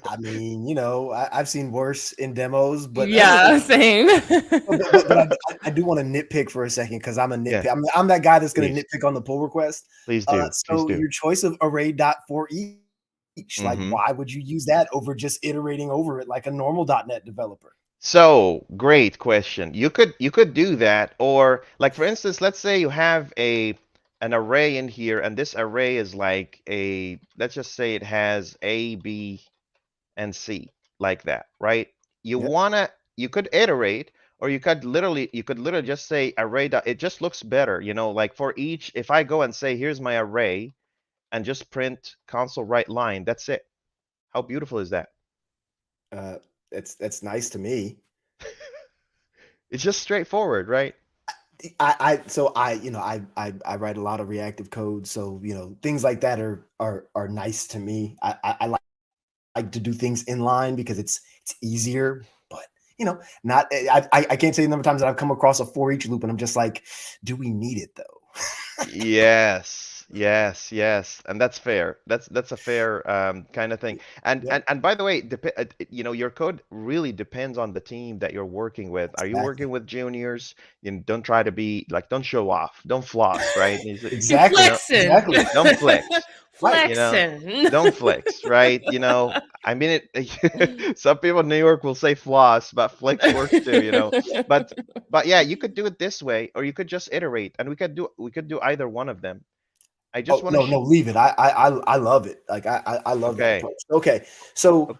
[SPEAKER 1] I mean, I've seen worse in demos, but
[SPEAKER 3] yeah, same.
[SPEAKER 1] but I do want to nitpick for a second because I'm a nitpick.
[SPEAKER 2] Yeah.
[SPEAKER 1] I'm that guy that's going to
[SPEAKER 2] Please.
[SPEAKER 1] nitpick on the pull request.
[SPEAKER 2] Please do.
[SPEAKER 1] So your choice of array dot for each, like why would you use that over just iterating over it like a normal .NET developer?
[SPEAKER 2] So great question. You could do that, or like for instance, let's say you have an array in here, and this array is like let's just say it has A, B, and C like that, right? You could iterate, or you could literally just say array dot. It just looks better, like for each. If I go and say here's my array, and just print console write line, that's it. How beautiful is that?
[SPEAKER 1] That's nice to me.
[SPEAKER 2] It's just straightforward, right?
[SPEAKER 1] I write a lot of reactive code, so things like that are nice to me. I like to do things in line because it's easier, but not. I can't tell you the number of times that I've come across a for each loop and I'm just like, do we need it though?
[SPEAKER 2] Yes, and that's fair. That's a fair kind of thing. And by the way, your code really depends on the team that you're working with. Are you working with juniors? Don't try to be like, don't show off, don't floss, right?
[SPEAKER 1] Exactly. Exactly.
[SPEAKER 2] Don't flex.
[SPEAKER 3] Flexing.
[SPEAKER 2] Don't flex, right? I mean it. Some people in New York will say floss, but flex works too. But yeah, you could do it this way, or you could just iterate, and we could do either one of them. I just want to
[SPEAKER 1] no, leave it. I love it. Like I love that approach. Okay, so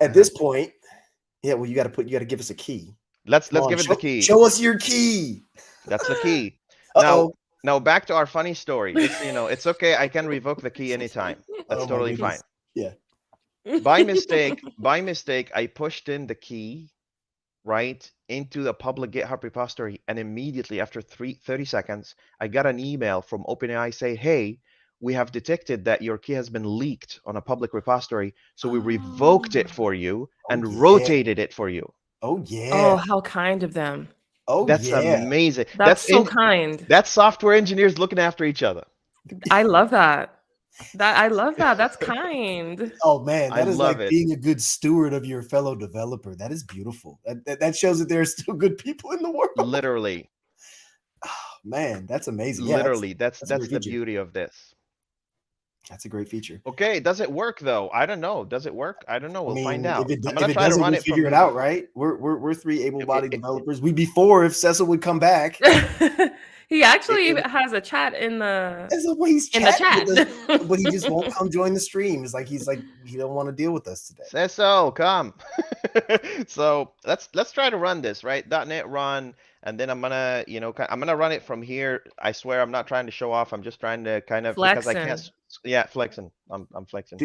[SPEAKER 1] at this point, well, you got to give us a key.
[SPEAKER 2] Let's give it the key.
[SPEAKER 1] Show us your key.
[SPEAKER 2] That's the key.
[SPEAKER 1] Uh-oh.
[SPEAKER 2] Now back to our funny story. It's okay. I can revoke the key anytime. That's totally fine.
[SPEAKER 1] Yeah.
[SPEAKER 2] By mistake, I pushed in the key right into the public GitHub repository, and immediately after 30 seconds, I got an email from OpenAI saying, hey, we have detected that your key has been leaked on a public repository. So we revoked it for you and rotated it for you.
[SPEAKER 1] Oh, yeah.
[SPEAKER 3] Oh, how kind of them.
[SPEAKER 1] Oh,
[SPEAKER 2] That's amazing.
[SPEAKER 3] That's so kind.
[SPEAKER 2] That's software engineers looking after each other.
[SPEAKER 3] I love that. I love that. That's kind.
[SPEAKER 1] Oh man, that is like
[SPEAKER 2] love it.
[SPEAKER 1] being a good steward of your fellow developer. That is beautiful. That shows that there are still good people in the world.
[SPEAKER 2] Literally.
[SPEAKER 1] Oh, man, that's amazing.
[SPEAKER 2] Literally, that's
[SPEAKER 1] a great
[SPEAKER 2] the
[SPEAKER 1] feature.
[SPEAKER 2] beauty of this.
[SPEAKER 1] That's a great feature.
[SPEAKER 2] Okay, does it work though? I don't know. Does it work? I don't know. We'll find out.
[SPEAKER 1] If
[SPEAKER 2] I'm gonna try to run it.
[SPEAKER 1] Figure it out, right? We're three able-bodied developers. We'd be four if Cecil would come back.
[SPEAKER 3] He actually has a chat in the
[SPEAKER 1] chat, but he just won't come join the stream. It's like he's like he don't want to deal with us today.
[SPEAKER 2] Cecil, come. So let's try to run this, right? .NET run, and then I'm gonna, I'm gonna run it from here. I swear I'm not trying to show off. I'm just trying to kind of because I can't. Yeah, flexing. I'm flexing.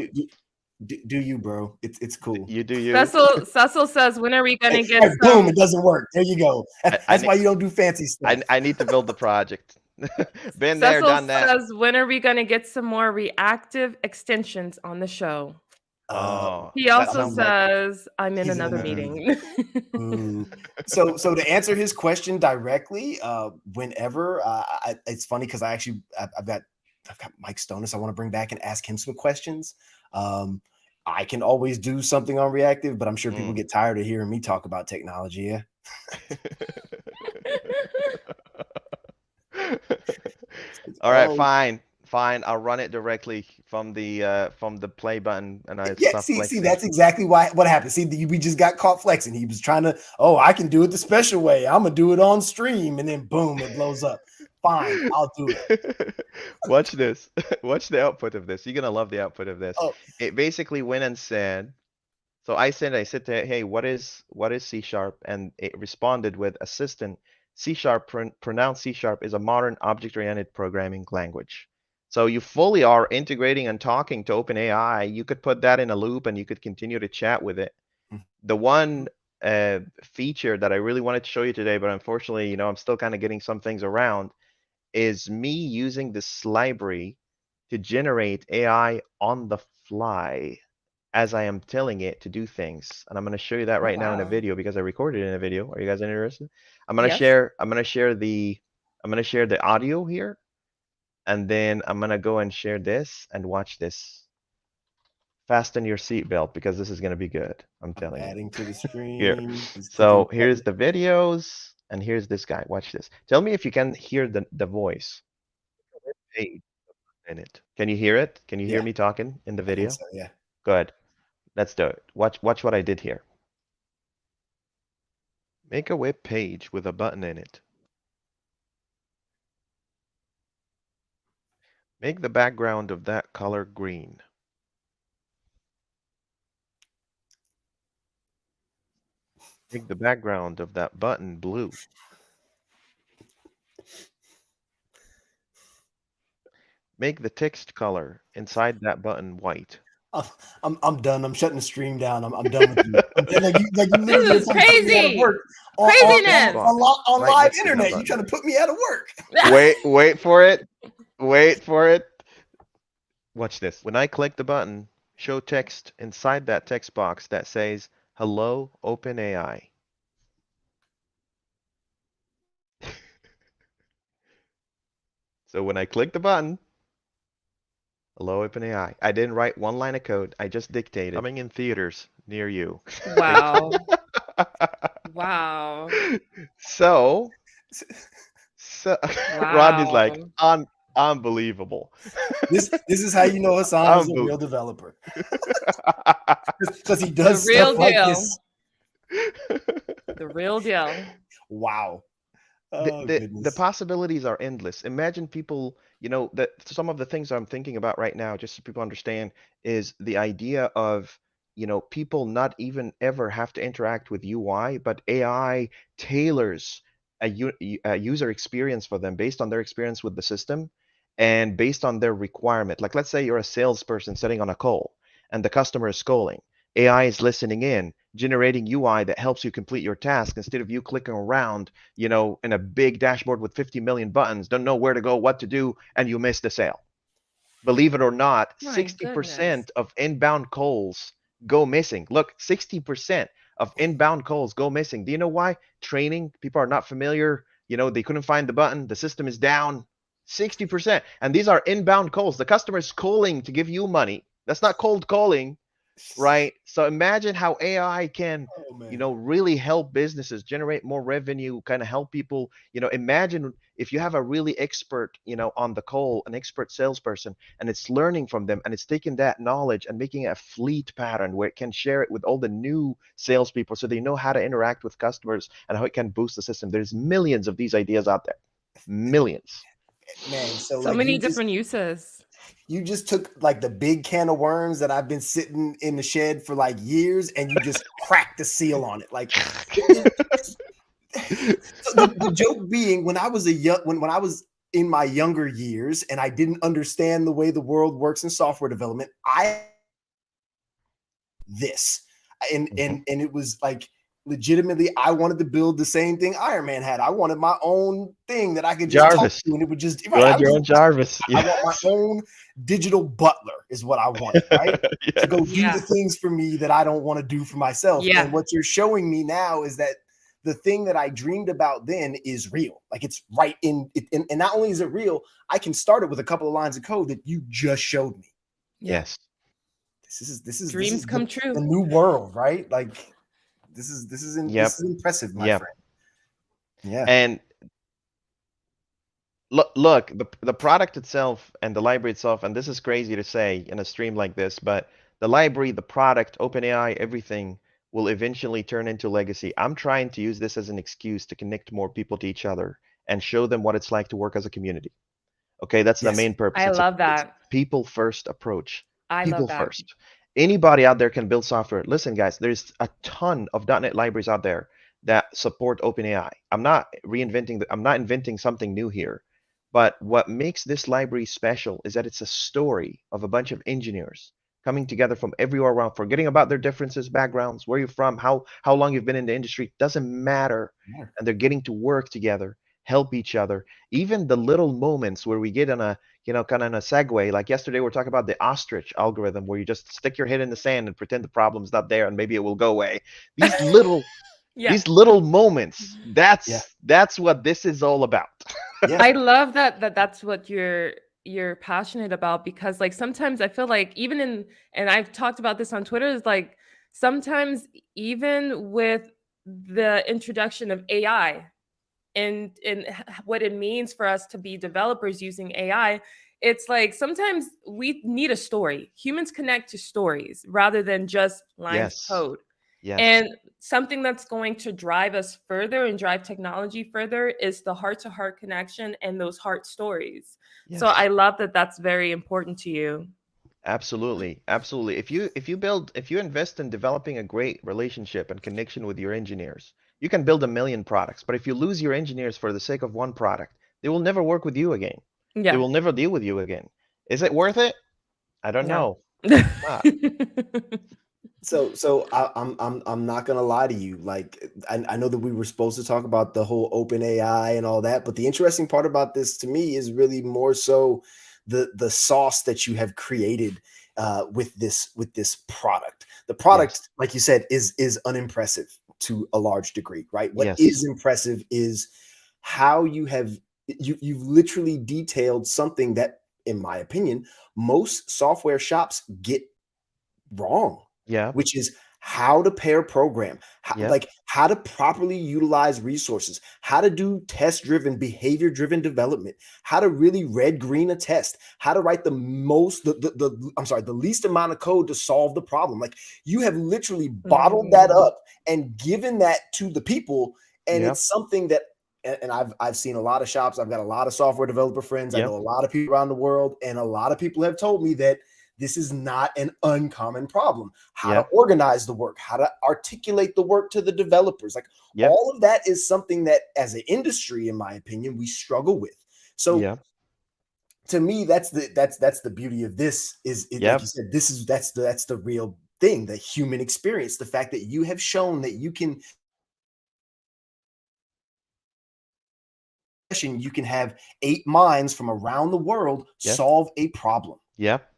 [SPEAKER 1] Do you, bro? It's cool.
[SPEAKER 2] You do you.
[SPEAKER 3] Cecil says, when are we gonna get some...
[SPEAKER 1] Boom, it doesn't work. There you go. That's why you don't do fancy stuff.
[SPEAKER 2] I need to build the project. Been
[SPEAKER 3] Cecil
[SPEAKER 2] there, done that.
[SPEAKER 3] Says, when are we gonna get some more reactive extensions on the show?
[SPEAKER 2] Oh,
[SPEAKER 3] he also says, I'm in another meeting.
[SPEAKER 1] So to answer his question directly, whenever it's funny because I've got Mike Stonis I want to bring back and ask him some questions. I can always do something on reactive, but I'm sure people get tired of hearing me talk about technology. Yeah.
[SPEAKER 2] All right, fine. I'll run it directly from the play button, and
[SPEAKER 1] see, that's exactly what happened. See, we just got caught flexing. He was trying to, I can do it the special way. I'm gonna do it on stream, and then boom, it blows up. Fine, I'll do it.
[SPEAKER 2] Watch this. Watch the output of this. You're gonna love the output of this. It basically went and said, so I said to, hey, what is C#? And it responded with assistant. C#, pronounced C# is a modern object-oriented programming language. So you fully are integrating and talking to OpenAI. You could put that in a loop and you could continue to chat with it. The one feature that I really wanted to show you today, but unfortunately, I'm still kind of getting some things around, is me using this library to generate AI on the fly as I am telling it to do things. And I'm going to show you that right now in a video because I recorded it in a video. Are you guys interested? I'm going to share the audio here. And then I'm going to go and share this and watch this. Fasten your seatbelt because this is going to be good. I'm telling you.
[SPEAKER 1] Adding to the screen.
[SPEAKER 2] Here. So here's the videos and here's this guy. Watch this. Tell me if you can hear the voice. In it. Can you hear it? Can you hear me talking in the video?
[SPEAKER 1] So, yeah.
[SPEAKER 2] Good. Let's do it. Watch what I did here. Make a web page with a button in it. Make the background of that color green. Make the background of that button blue. Make the text color inside that button white.
[SPEAKER 1] I'm done. I'm shutting the stream down. I'm done with you.
[SPEAKER 3] This is crazy. Craziness
[SPEAKER 1] on live internet. You trying to put me out of work?
[SPEAKER 2] Wait for it. Wait for it. Watch this. When I click the button, show text inside that text box that says, "Hello, OpenAI." So when I click the button, "Hello, OpenAI." I didn't write one line of code. I just dictated. Coming in theaters near you.
[SPEAKER 3] Wow. Wow.
[SPEAKER 2] So Rodney's like, unbelievable.
[SPEAKER 1] This is how you know Hassan is a real developer. Because he does the real stuff deal. Like this.
[SPEAKER 3] The real deal.
[SPEAKER 1] Wow.
[SPEAKER 2] The possibilities are endless. Imagine people, that some of the things I'm thinking about right now, just so people understand, is the idea of, people not even ever have to interact with UI, but AI tailors a user experience for them based on their experience with the system and based on their requirement. Like, let's say you're a salesperson sitting on a call and the customer is calling. AI is listening in, generating UI that helps you complete your task instead of you clicking around, in a big dashboard with 50 million buttons, don't know where to go, what to do, and you miss the sale. believe it or not,
[SPEAKER 3] My
[SPEAKER 2] 60%
[SPEAKER 3] goodness.
[SPEAKER 2] of inbound calls go missing. Look, 60% of inbound calls go missing. Do you know why? Training, people are not familiar. You know, they couldn't find the button. The system is down. 60%. And these are inbound calls. The customer is calling to give you money. That's not cold calling, right? So imagine how AI can, you know, really help businesses generate more revenue, kind of help people. You know, imagine if you have a really expert, you know, on the call, an expert salesperson, and it's learning from them, and it's taking that knowledge and making a fleet pattern where it can share it with all the new salespeople, so they know how to interact with customers and how it can boost the system. There's millions of these ideas out there, millions.
[SPEAKER 1] Man, so
[SPEAKER 3] So
[SPEAKER 1] like
[SPEAKER 3] many different uses.
[SPEAKER 1] you just took like the big can of worms that I've been sitting in the shed for like years, and you just cracked the seal on it. Like the joke being, when I was when I was in my younger years and I didn't understand the way the world works in software development, and it was like, legitimately, I wanted to build the same thing Iron Man had. I wanted my own thing that I could just
[SPEAKER 2] Jarvis.
[SPEAKER 1] talk to, and it would just,
[SPEAKER 2] You want your own Jarvis.
[SPEAKER 1] I want my own digital butler is what I wanted, right?
[SPEAKER 2] Yes.
[SPEAKER 1] To go do the things for me that I don't want to do for myself.
[SPEAKER 3] Yeah.
[SPEAKER 1] And what you're showing me now is that the thing that I dreamed about then is real. Like, it's right in it. And not only is it real, I can start it with a couple of lines of code that you just showed me.
[SPEAKER 2] Yes.
[SPEAKER 1] This is
[SPEAKER 3] Dreams come true.
[SPEAKER 1] The new world, right? Like, this is impressive, my friend. Yeah.
[SPEAKER 2] And look, the product itself and the library itself, and this is crazy to say in a stream like this, but the library, the product, OpenAI, everything will eventually turn into legacy. I'm trying to use this as an excuse to connect more people to each other and show them what it's like to work as a community. Okay, that's the main purpose.
[SPEAKER 3] I love that.
[SPEAKER 2] People first approach.
[SPEAKER 3] People
[SPEAKER 2] first. Anybody out there can build software. Listen, guys, there's a ton of .NET libraries out there that support OpenAI. I'm not inventing something new here. But what makes this library special is that it's a story of a bunch of engineers coming together from everywhere around, forgetting about their differences, backgrounds, where you're from, how long you've been in the industry. Doesn't matter. And they're getting to work together, help each other. Even the little moments where we get on a, you know, kind of in a segue, like yesterday, we're talking about the ostrich algorithm, where you just stick your head in the sand and pretend the problem's not there, and maybe it will go away. These little, these little moments, that's what this is all about.
[SPEAKER 3] I love that's what you're passionate about, because like sometimes I feel like and I've talked about this on Twitter, is like sometimes even with the introduction of AI and what it means for us to be developers using AI, it's like sometimes we need a story. Humans connect to stories rather than just lines of code. And something that's going to drive us further and drive technology further is the heart-to-heart connection and those heart stories. So I love that that's very important to you.
[SPEAKER 2] Absolutely. Absolutely. If you invest in developing a great relationship and connection with your engineers, you can build 1 million products. But if you lose your engineers for the sake of one product, they will never work with you again. They will never deal with you again. Is it worth it? I don't know.
[SPEAKER 1] So I'm not gonna lie to you. Like, I know that we were supposed to talk about the whole OpenAI and all that, but the interesting part about this to me is really more so the sauce that you have created with this product. The product, like you said, is unimpressive to a large degree, right? What is impressive is how you've literally detailed something that, in my opinion, most software shops get wrong. Which is how to pair program, like how to properly utilize resources, how to do test-driven, behavior-driven development, how to really red-green a test, how to write the least amount of code to solve the problem. Like, you have literally bottled that up and given that to the people, and it's something that, and I've seen a lot of shops. I've got a lot of software developer friends. I know a lot of people around the world, and a lot of people have told me that this is not an uncommon problem. How to organize the work, how to articulate the work to the developers. Like, all of that is something that, as an industry, in my opinion, we struggle with. So to me, that's the beauty of this is, like you said, that's the real thing, the human experience, the fact that you have shown that you can have 8 minds from around the world solve a problem.
[SPEAKER 2] Yep.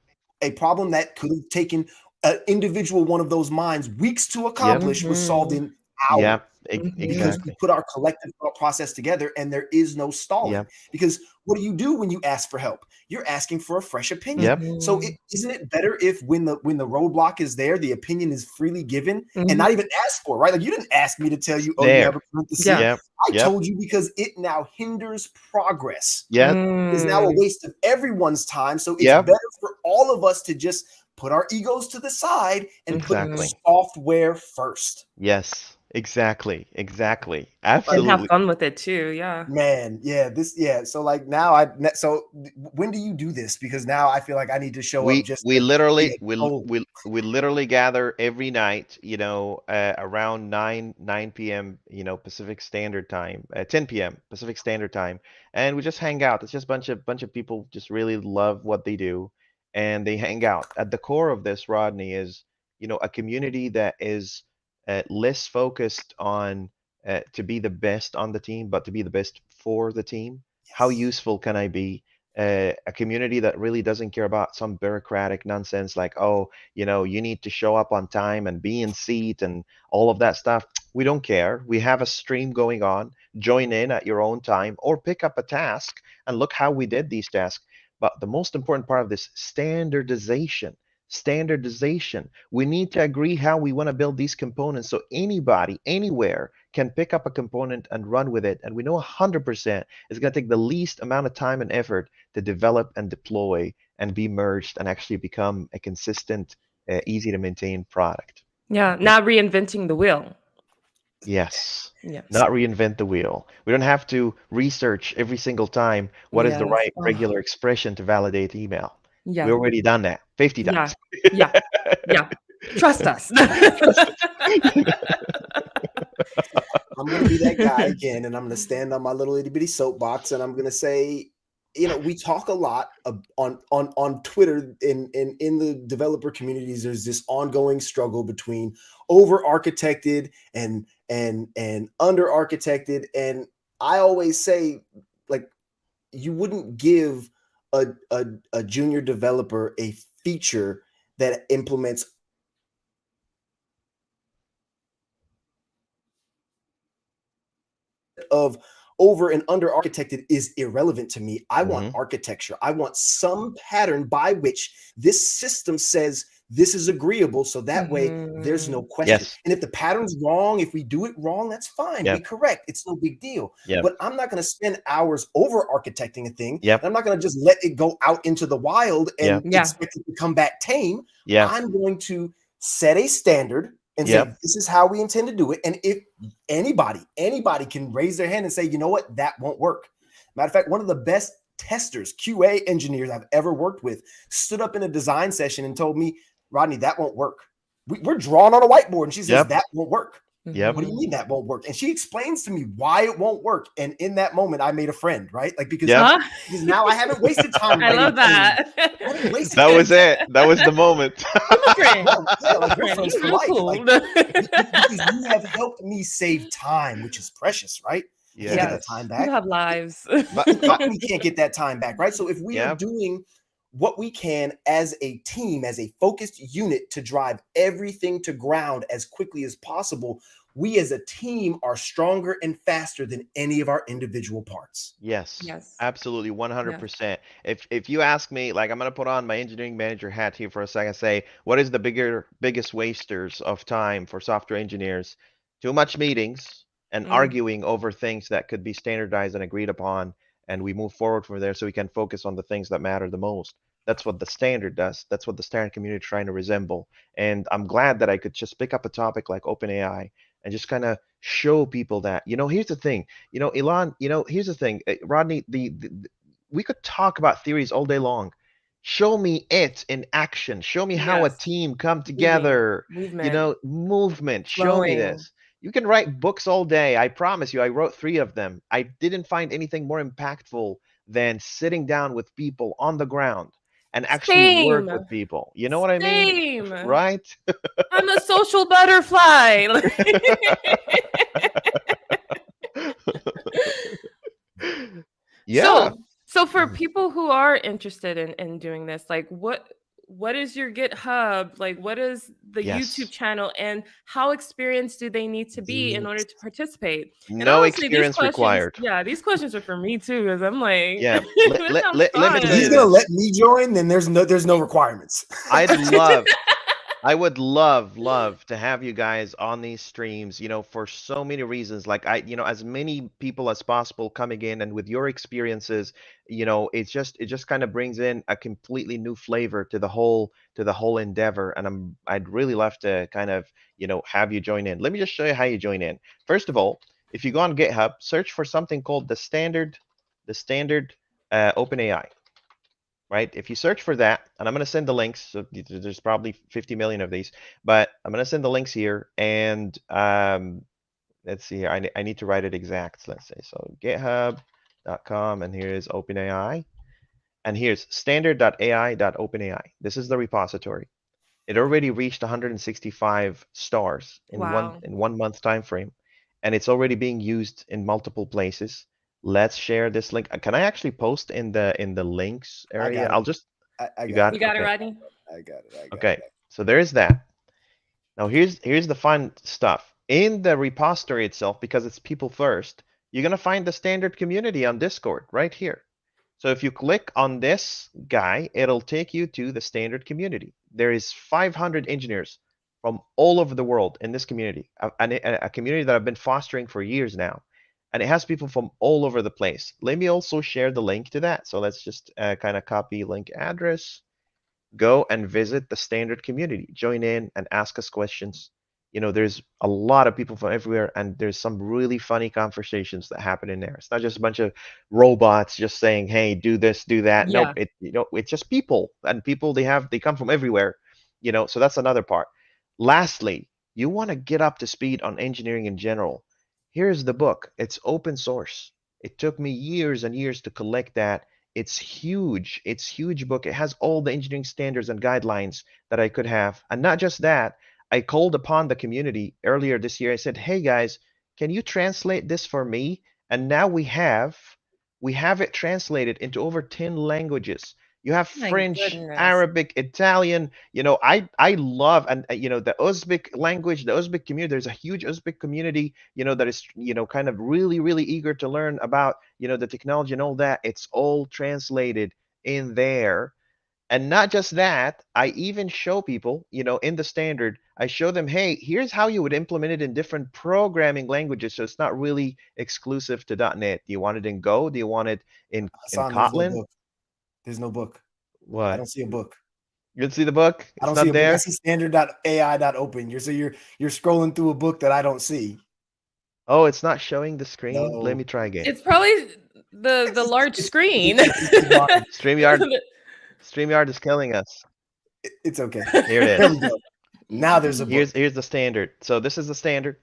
[SPEAKER 1] A problem that could have taken an individual one of those minds weeks to accomplish was solved in hours.
[SPEAKER 2] Yep.
[SPEAKER 1] Because we
[SPEAKER 2] Exactly.
[SPEAKER 1] put our collective thought process together and there is no stalling.
[SPEAKER 2] Yep.
[SPEAKER 1] Because what do you do when you ask for help? You're asking for a fresh opinion.
[SPEAKER 2] Yep.
[SPEAKER 1] So isn't it better if when the roadblock is there, the opinion is freely given and not even asked for, right? Like you didn't ask me to tell you, oh, you have a parenthesis.
[SPEAKER 2] Yep.
[SPEAKER 1] I told you because it now hinders progress.
[SPEAKER 2] Yep.
[SPEAKER 1] It is now a waste of everyone's time. So it's better for all of us to just put our egos to the side and put software first.
[SPEAKER 2] Yes. Exactly. Absolutely.
[SPEAKER 3] And have fun with it too. Yeah.
[SPEAKER 1] Man, yeah. So like now so when do you do this? Because now I feel like I need to show up just
[SPEAKER 2] we literally gather every night, around 9 p.m. Pacific Standard Time, 10 p.m. Pacific Standard Time, and we just hang out. It's just bunch of people just really love what they do, and they hang out. At the core of this, Rodney, is a community that is less focused on to be the best on the team, but to be the best for the team. How useful can I be? A community that really doesn't care about some bureaucratic nonsense like, oh, you need to show up on time and be in seat and all of that stuff. We don't care. We have a stream going on. Join in at your own time or pick up a task and look how we did these tasks. But the most important part of this, standardization. We need to agree how we want to build these components so anybody, anywhere can pick up a component and run with it. And we know 100% it's going to take the least amount of time and effort to develop and deploy and be merged and actually become a consistent, easy to maintain product.
[SPEAKER 3] Yeah, not reinventing the wheel.
[SPEAKER 2] Yes. Not reinvent the wheel. We don't have to research every single time what is the right regular expression to validate email.
[SPEAKER 3] Yeah.
[SPEAKER 2] We already done that 50 times.
[SPEAKER 3] Yeah. Trust us.
[SPEAKER 1] I'm going to be that guy again, and I'm going to stand on my little itty bitty soapbox, and I'm going to say, we talk a lot on Twitter in the developer communities. There's this ongoing struggle between over-architected and under-architected, and I always say, like, you wouldn't give a junior developer a feature that implements of over and under architected is irrelevant to me. I want architecture. I want some pattern by which this system says this is agreeable. So that way there's no question.
[SPEAKER 2] Yes.
[SPEAKER 1] And if the pattern's wrong, if we do it wrong, that's fine. We correct. It's no big deal. But I'm not going to spend hours over architecting a thing. I'm not going to just let it go out into the wild and expect it to come back tame. I'm going to set a standard and say, this is how we intend to do it. And if anybody can raise their hand and say, you know what, that won't work. Matter of fact, one of the best testers, QA engineers I've ever worked with, stood up in a design session and told me, Rodney, that won't work. We're drawing on a whiteboard. And she says, that won't work. What do you mean that won't work? And she explains to me why it won't work. And in that moment, I made a friend, right? Like, because now I haven't wasted time.
[SPEAKER 3] I love that.
[SPEAKER 2] That was it. That was the moment.
[SPEAKER 1] Because you have helped me save time, which is precious, right? You can't get that time back.
[SPEAKER 3] You have lives.
[SPEAKER 1] We can't get that time back, right? So if we are doing what we can as a team, as a focused unit to drive everything to ground as quickly as possible, we as a team are stronger and faster than any of our individual parts.
[SPEAKER 2] Yes, absolutely, 100%. If you ask me, like, I'm going to put on my engineering manager hat here for a second, say, what is the biggest wasters of time for software engineers? Too much meetings and arguing over things that could be standardized and agreed upon, and we move forward from there so we can focus on the things that matter the most. That's what the standard does. That's what the standard community is trying to resemble. And I'm glad that I could just pick up a topic like OpenAI and just kind of show people that, here's the thing, Elahn, here's the thing, Rodney, we could talk about theories all day long. Show me it in action. Show me how a team come together, movement. Show me this. You can write books all day. I promise you, I wrote 3 of them. I didn't find anything more impactful than sitting down with people on the ground and actually work with people. You know what I mean? Right?
[SPEAKER 3] I'm a social butterfly. So for people who are interested in doing this, like what is your GitHub? Like what is the YouTube channel, and how experienced do they need to be in order to participate? And
[SPEAKER 2] No
[SPEAKER 3] honestly, these
[SPEAKER 2] experience
[SPEAKER 3] questions,
[SPEAKER 2] required.
[SPEAKER 3] these questions are for me too, because I'm like,
[SPEAKER 2] Yeah.
[SPEAKER 3] that sounds
[SPEAKER 2] Let me
[SPEAKER 1] If
[SPEAKER 2] tell
[SPEAKER 1] he's
[SPEAKER 2] you
[SPEAKER 1] gonna
[SPEAKER 3] fun.
[SPEAKER 2] this.
[SPEAKER 1] let me join, then there's no requirements.
[SPEAKER 2] I would love to have you guys on these streams, for so many reasons. Like as many people as possible coming in, and with your experiences, it just kind of brings in a completely new flavor to the whole endeavor. And I'd really love to kind of, have you join in. Let me just show you how you join in. First of all, if you go on GitHub, search for something called the standard OpenAI. Right? If you search for that, and I'm going to send the links, so there's probably 50 million of these, but I'm going to send the links here, and let's see here. I need to write it exact. Let's say so github.com, and here's OpenAI, and here's standard.ai.openai. This is the repository. It already reached 165 stars in
[SPEAKER 3] Wow.
[SPEAKER 2] 1 month time frame, and it's already being used in multiple places. Let's share this link. Can I actually post in the links area? I'll just
[SPEAKER 1] I
[SPEAKER 2] you
[SPEAKER 1] got
[SPEAKER 2] got
[SPEAKER 3] You
[SPEAKER 2] it.
[SPEAKER 3] got it,
[SPEAKER 2] Okay.
[SPEAKER 3] Rodney?
[SPEAKER 1] I got it.
[SPEAKER 2] Okay. So there is that. Now here's the fun stuff. In the repository itself, because it's people first, you're gonna find the standard community on Discord right here. So if you click on this guy, it'll take you to the standard community. There is 500 engineers from all over the world in this community, a community that I've been fostering for years now. And it has people from all over the place. Let me also share the link to that. So let's just kind of copy link address. Go and visit the standard community. Join in and ask us questions. There's a lot of people from everywhere, and there's some really funny conversations that happen in there. It's not just a bunch of robots just saying, "Hey, do this, do that." Nope,
[SPEAKER 3] Yeah.
[SPEAKER 2] it's just people, and people they come from everywhere. So that's another part. Lastly, you want to get up to speed on engineering in general. Here's the book. It's open source. It took me years and years to collect that. It's huge. It's huge book. It has all the engineering standards and guidelines that I could have. And not just that, I called upon the community earlier this year. I said, "Hey guys, can you translate this for me?" And now we have it translated into over 10 languages. You have
[SPEAKER 3] My
[SPEAKER 2] French,
[SPEAKER 3] goodness.
[SPEAKER 2] Arabic, Italian. I love, and the Uzbek language, the Uzbek community. There's a huge Uzbek community, that is, kind of really, really eager to learn about, the technology and all that. It's all translated in there. And not just that, I even show people, in the standard, I show them, hey, here's how you would implement it in different programming languages. So it's not really exclusive to .NET. Do you want it in Go? Do you want it in
[SPEAKER 1] Hassan, there's no
[SPEAKER 2] Kotlin?
[SPEAKER 1] book. There's no book. I
[SPEAKER 2] What?
[SPEAKER 1] don't see a book.
[SPEAKER 2] You didn't see the book?
[SPEAKER 1] I
[SPEAKER 2] It's
[SPEAKER 1] don't see
[SPEAKER 2] not
[SPEAKER 1] a book. I
[SPEAKER 2] there?
[SPEAKER 1] see standard.ai.open. You're scrolling through a book that I don't see.
[SPEAKER 2] Oh, it's not showing the screen? Let
[SPEAKER 1] No.
[SPEAKER 2] me try again.
[SPEAKER 3] It's probably the large screen.
[SPEAKER 2] StreamYard is killing us.
[SPEAKER 1] It's okay.
[SPEAKER 2] Here it
[SPEAKER 1] There
[SPEAKER 2] is.
[SPEAKER 1] we go. Now there's a book.
[SPEAKER 2] Here's the standard. So this is the standard,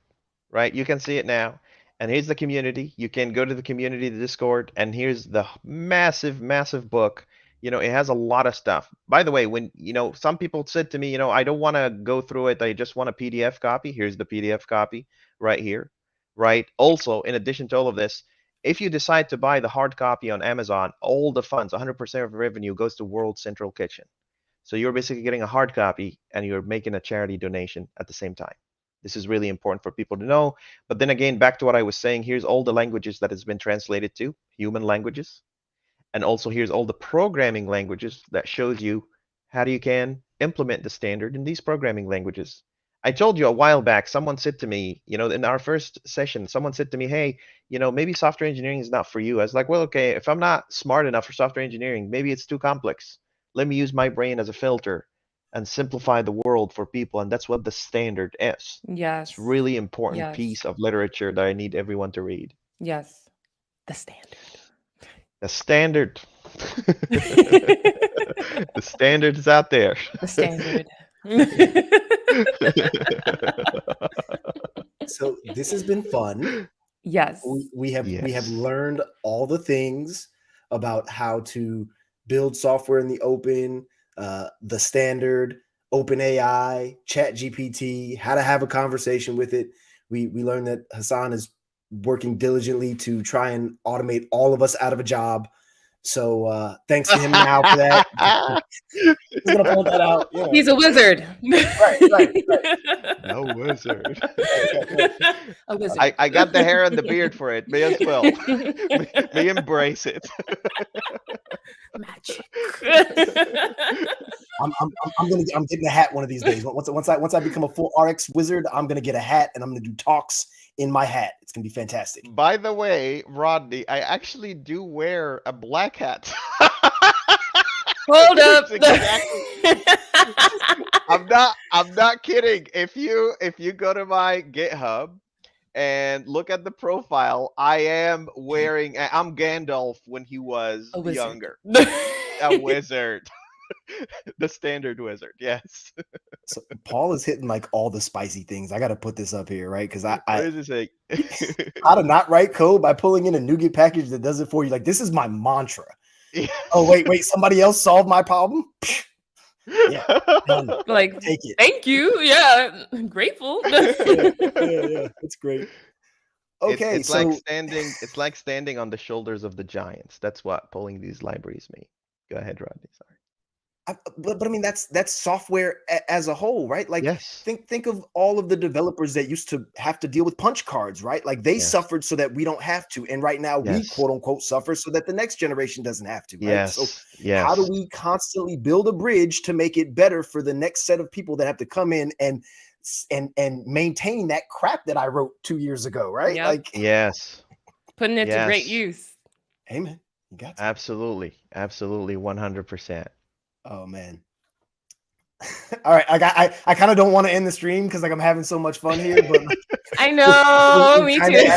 [SPEAKER 2] right? You can see it now. And here's the community. You can go to the community, the Discord, and here's the massive, massive book. It has a lot of stuff. By the way, when, some people said to me, I don't want to go through it. I just want a PDF copy. Here's the PDF copy right here, right? Also, in addition to all of this, if you decide to buy the hard copy on Amazon, all the funds, 100% of revenue goes to World Central Kitchen. So you're basically getting a hard copy and you're making a charity donation at the same time. This is really important for people to know. But then again, back to what I was saying, here's all the languages that has been translated to, human languages. And also here's all the programming languages that shows you how you can implement the standard in these programming languages. I told you a while back, someone said to me, in our first session, someone said to me, hey, maybe software engineering is not for you. I was like, well, okay, if I'm not smart enough for software engineering, maybe it's too complex. Let me use my brain as a filter and simplify the world for people. And that's what the standard is.
[SPEAKER 3] Yes.
[SPEAKER 2] It's really important piece of literature that I need everyone to read.
[SPEAKER 3] Yes. The standard.
[SPEAKER 2] The standard. The standard is out there.
[SPEAKER 3] The standard.
[SPEAKER 1] So this has been fun.
[SPEAKER 3] Yes.
[SPEAKER 1] We have learned all the things about how to build software in the open, the standard, OpenAI, ChatGPT, how to have a conversation with it. We learned that Hassan is working diligently to try and automate all of us out of a job. So thanks to him now for that. He's gonna point that out. You know.
[SPEAKER 3] He's a wizard.
[SPEAKER 1] Right.
[SPEAKER 2] No wizard.
[SPEAKER 3] A wizard.
[SPEAKER 2] I got the hair and the beard for it. May as well. May embrace it.
[SPEAKER 3] Magic.
[SPEAKER 1] I'm getting a hat one of these days. Once I become a full RX wizard, I'm gonna get a hat and I'm gonna do talks in my hat. It's gonna be fantastic.
[SPEAKER 2] By the way, Rodney, I actually do wear a black hat.
[SPEAKER 3] Hold up.
[SPEAKER 2] Exactly. I'm not kidding. If you go to my GitHub and look at the profile, I am wearing I'm Gandalf when he was younger. A wizard. The standard wizard, yes.
[SPEAKER 1] So Paul is hitting like all the spicy things. I got to put this up here, right? Because how to not write code by pulling in a NuGet package that does it for you. Like, this is my mantra.
[SPEAKER 2] Yes.
[SPEAKER 1] Oh, wait, somebody else solved my problem? Yeah.
[SPEAKER 3] Like,
[SPEAKER 1] take it.
[SPEAKER 3] Thank you. Yeah. Grateful.
[SPEAKER 1] Yeah. That's great. Okay.
[SPEAKER 2] It's like standing on the shoulders of the giants. That's what pulling these libraries mean. Go ahead, Rodney. Sorry.
[SPEAKER 1] But I mean, that's software as a whole, right? Like,
[SPEAKER 2] yes.
[SPEAKER 1] think of all of the developers that used to have to deal with punch cards, right? Like, they suffered so that we don't have to, and right now we quote unquote suffer so that the next generation doesn't have to. Right? So how do we constantly build a bridge to make it better for the next set of people that have to come in and maintain that crap that I wrote 2 years ago, right?
[SPEAKER 3] Yep.
[SPEAKER 1] Like,
[SPEAKER 3] putting it to great use.
[SPEAKER 1] Amen. You got to.
[SPEAKER 2] Absolutely, 100%.
[SPEAKER 1] Oh man. All right, I kind of don't want to end the stream because like I'm having so much fun here, but
[SPEAKER 3] I know, me too.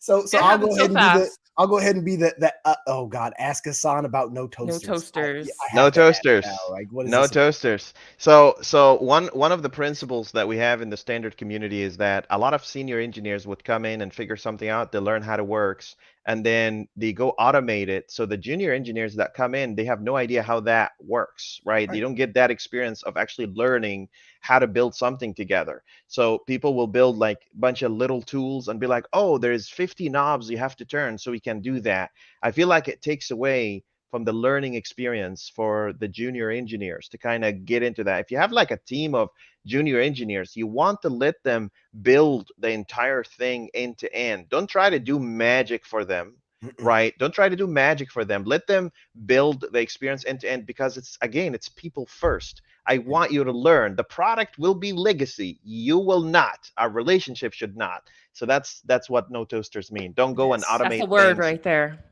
[SPEAKER 1] So I'll go ahead and be the oh god, ask Hassan about no toasters.
[SPEAKER 3] No toasters.
[SPEAKER 2] No toasters.
[SPEAKER 1] Like, what is
[SPEAKER 2] no
[SPEAKER 1] this
[SPEAKER 2] toasters. So one of the principles that we have in the standard community is that a lot of senior engineers would come in and figure something out, they learn how it works, and then they go automate it. So the junior engineers that come in, they have no idea how that works, right? They don't get that experience of actually learning how to build something together. So people will build like a bunch of little tools and be like, oh, there's 50 knobs you have to turn so we can do that. I feel like it takes away from the learning experience for the junior engineers to kind of get into that. If you have like a team of junior engineers, you want to let them build the entire thing end to end. Don't try to do magic for them, right? Don't try to do magic for them. Let them build the experience end to end, because it's people first. I want you to learn. The product will be legacy. You will not. Our relationship should not. So that's what no toasters mean. Don't go and automate.
[SPEAKER 3] That's the word
[SPEAKER 2] things.
[SPEAKER 3] right there.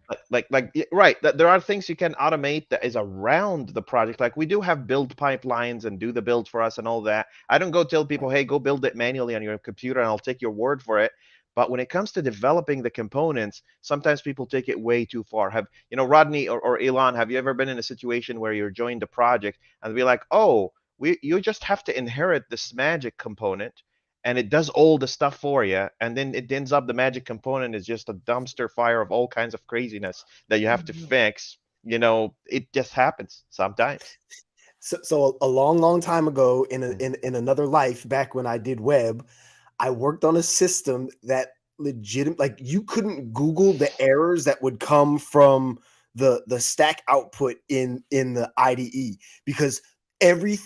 [SPEAKER 2] Right. There are things you can automate that is around the project. Like we do have build pipelines and do the build for us and all that. I don't go tell people, hey, go build it manually on your computer and I'll take your word for it. But when it comes to developing the components, sometimes people take it way too far. Rodney or Elahn, have you ever been in a situation where you're joined a project and be like, oh, you just have to inherit this magic component and it does all the stuff for you, and then it ends up the magic component is just a dumpster fire of all kinds of craziness that you have to fix. It just happens sometimes.
[SPEAKER 1] So a long time ago in another life, back when I did web, I worked on a system that like you couldn't Google the errors that would come from the stack output in the IDE, because every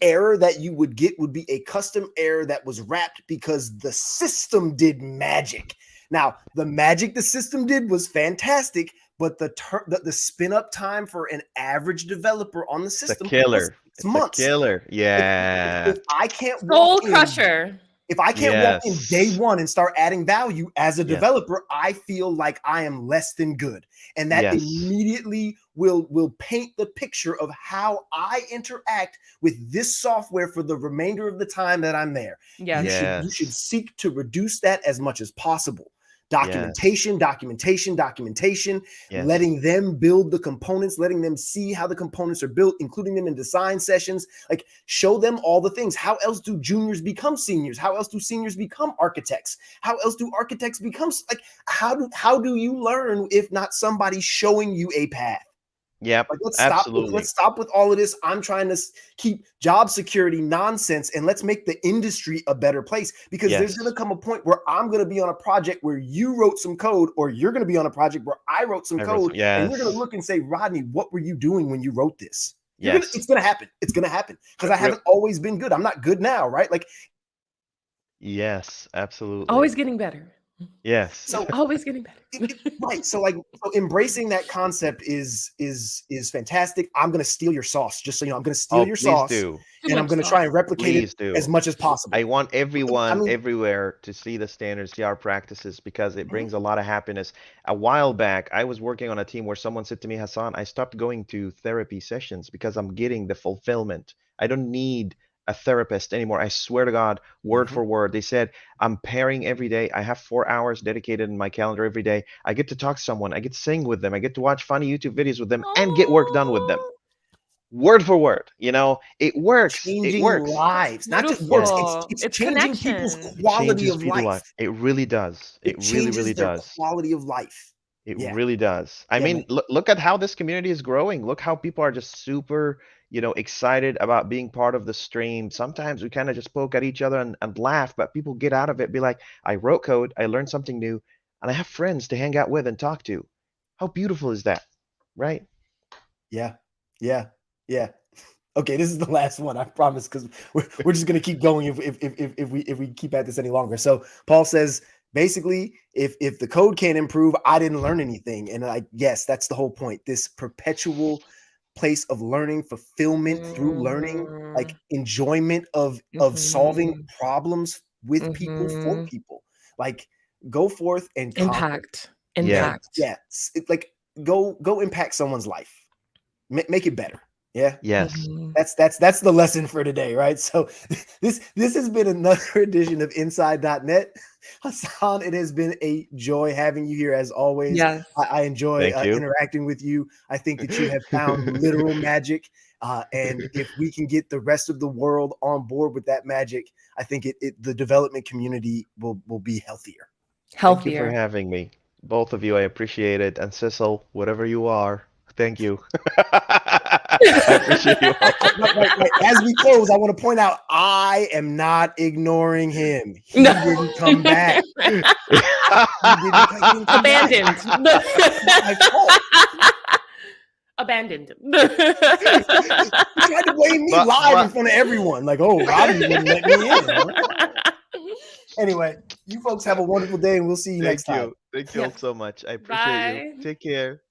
[SPEAKER 1] error that you would get would be a custom error that was wrapped because the system did magic. Now, the magic the system did was fantastic, but the spin up time for an average developer on the system was 6 months.
[SPEAKER 2] A killer. Yeah.
[SPEAKER 1] If I can't
[SPEAKER 3] Soul crusher.
[SPEAKER 1] If I can't walk in day one and start adding value as a developer, I feel like I am less than good. And that immediately will paint the picture of how I interact with this software for the remainder of the time that I'm there. You should seek to reduce that as much as possible. Documentation, letting them build the components, letting them see how the components are built, including them in design sessions. Like, show them all the things. How else do juniors become seniors? How else do seniors become architects? How else do architects become, like, how do you learn if not somebody showing you a path?
[SPEAKER 2] Yep.
[SPEAKER 1] Like, let's
[SPEAKER 2] Absolutely.
[SPEAKER 1] stop with all of this. I'm trying to keep job security nonsense, and let's make the industry a better place, because there's going to come a point where I'm going to be on a project where you wrote some code, or you're going to be on a project where I wrote some code, and you're going to look and say, Rodney, what were you doing when you wrote this? It's going to happen. It's going to happen, because I haven't always been good. I'm not good now, right? Like,
[SPEAKER 2] yes, absolutely.
[SPEAKER 3] Always getting better.
[SPEAKER 2] Yes.
[SPEAKER 1] So
[SPEAKER 3] always getting better.
[SPEAKER 1] Right. So like, embracing that concept is fantastic. I'm going to steal your sauce, just so you know. I'm going to steal your sauce, and I'm going to try and replicate it as much as possible.
[SPEAKER 2] I want everyone everywhere to see the standards, see our practices, because it brings a lot of happiness. A while back, I was working on a team where someone said to me, Hassan, I stopped going to therapy sessions because I'm getting the fulfillment. I don't need a therapist anymore. I swear to God, word for word. They said, I'm pairing every day. I have 4 hours dedicated in my calendar every day. I get to talk to someone. I get to sing with them. I get to watch funny YouTube videos with them and get work done with them. Word for word, you know, it works.
[SPEAKER 1] Changing
[SPEAKER 2] it works.
[SPEAKER 1] lives, not just works. It's changing people's quality of life.
[SPEAKER 2] It really does. It really does.
[SPEAKER 1] Quality of life.
[SPEAKER 2] It really does. I mean, look at how this community is growing. Look how people are just super, you know, excited about being part of the stream. Sometimes we kind of just poke at each other and laugh, but people get out of it, be like, I wrote code, I learned something new, and I have friends to hang out with and talk to. How beautiful is that, right?
[SPEAKER 1] Yeah. Okay, this is the last one, I promise, because we're just gonna keep going if we keep at this any longer. So Paul says, basically, if the code can't improve, I didn't learn anything. And yes, that's the whole point. This perpetual place of learning, fulfillment through learning, like enjoyment of solving problems with people, for people. Like, go forth and
[SPEAKER 3] impact.
[SPEAKER 1] Yeah, like go impact someone's life. Make it better. Yeah.
[SPEAKER 2] Yes.
[SPEAKER 1] That's the lesson for today, right? So this has been another edition of Inside.net. Hassan, it has been a joy having you here as always.
[SPEAKER 3] Yes.
[SPEAKER 1] I enjoy interacting with you. I think that you have found literal magic. And if we can get the rest of the world on board with that magic, I think the development community will be healthier.
[SPEAKER 2] Thank you for having me. Both of you, I appreciate it. And Cecil, whatever you are, thank you. I appreciate you all.
[SPEAKER 1] As we close, I want to point out, I am not ignoring him. He didn't come back. He didn't come
[SPEAKER 3] Abandoned. Abandoned.
[SPEAKER 1] He tried to blame me live in front of everyone. Like, oh, Rodney wouldn't let me in. Anyway, you folks have a wonderful day, and we'll see you next time.
[SPEAKER 2] Thank you all so much. I appreciate you. Take care.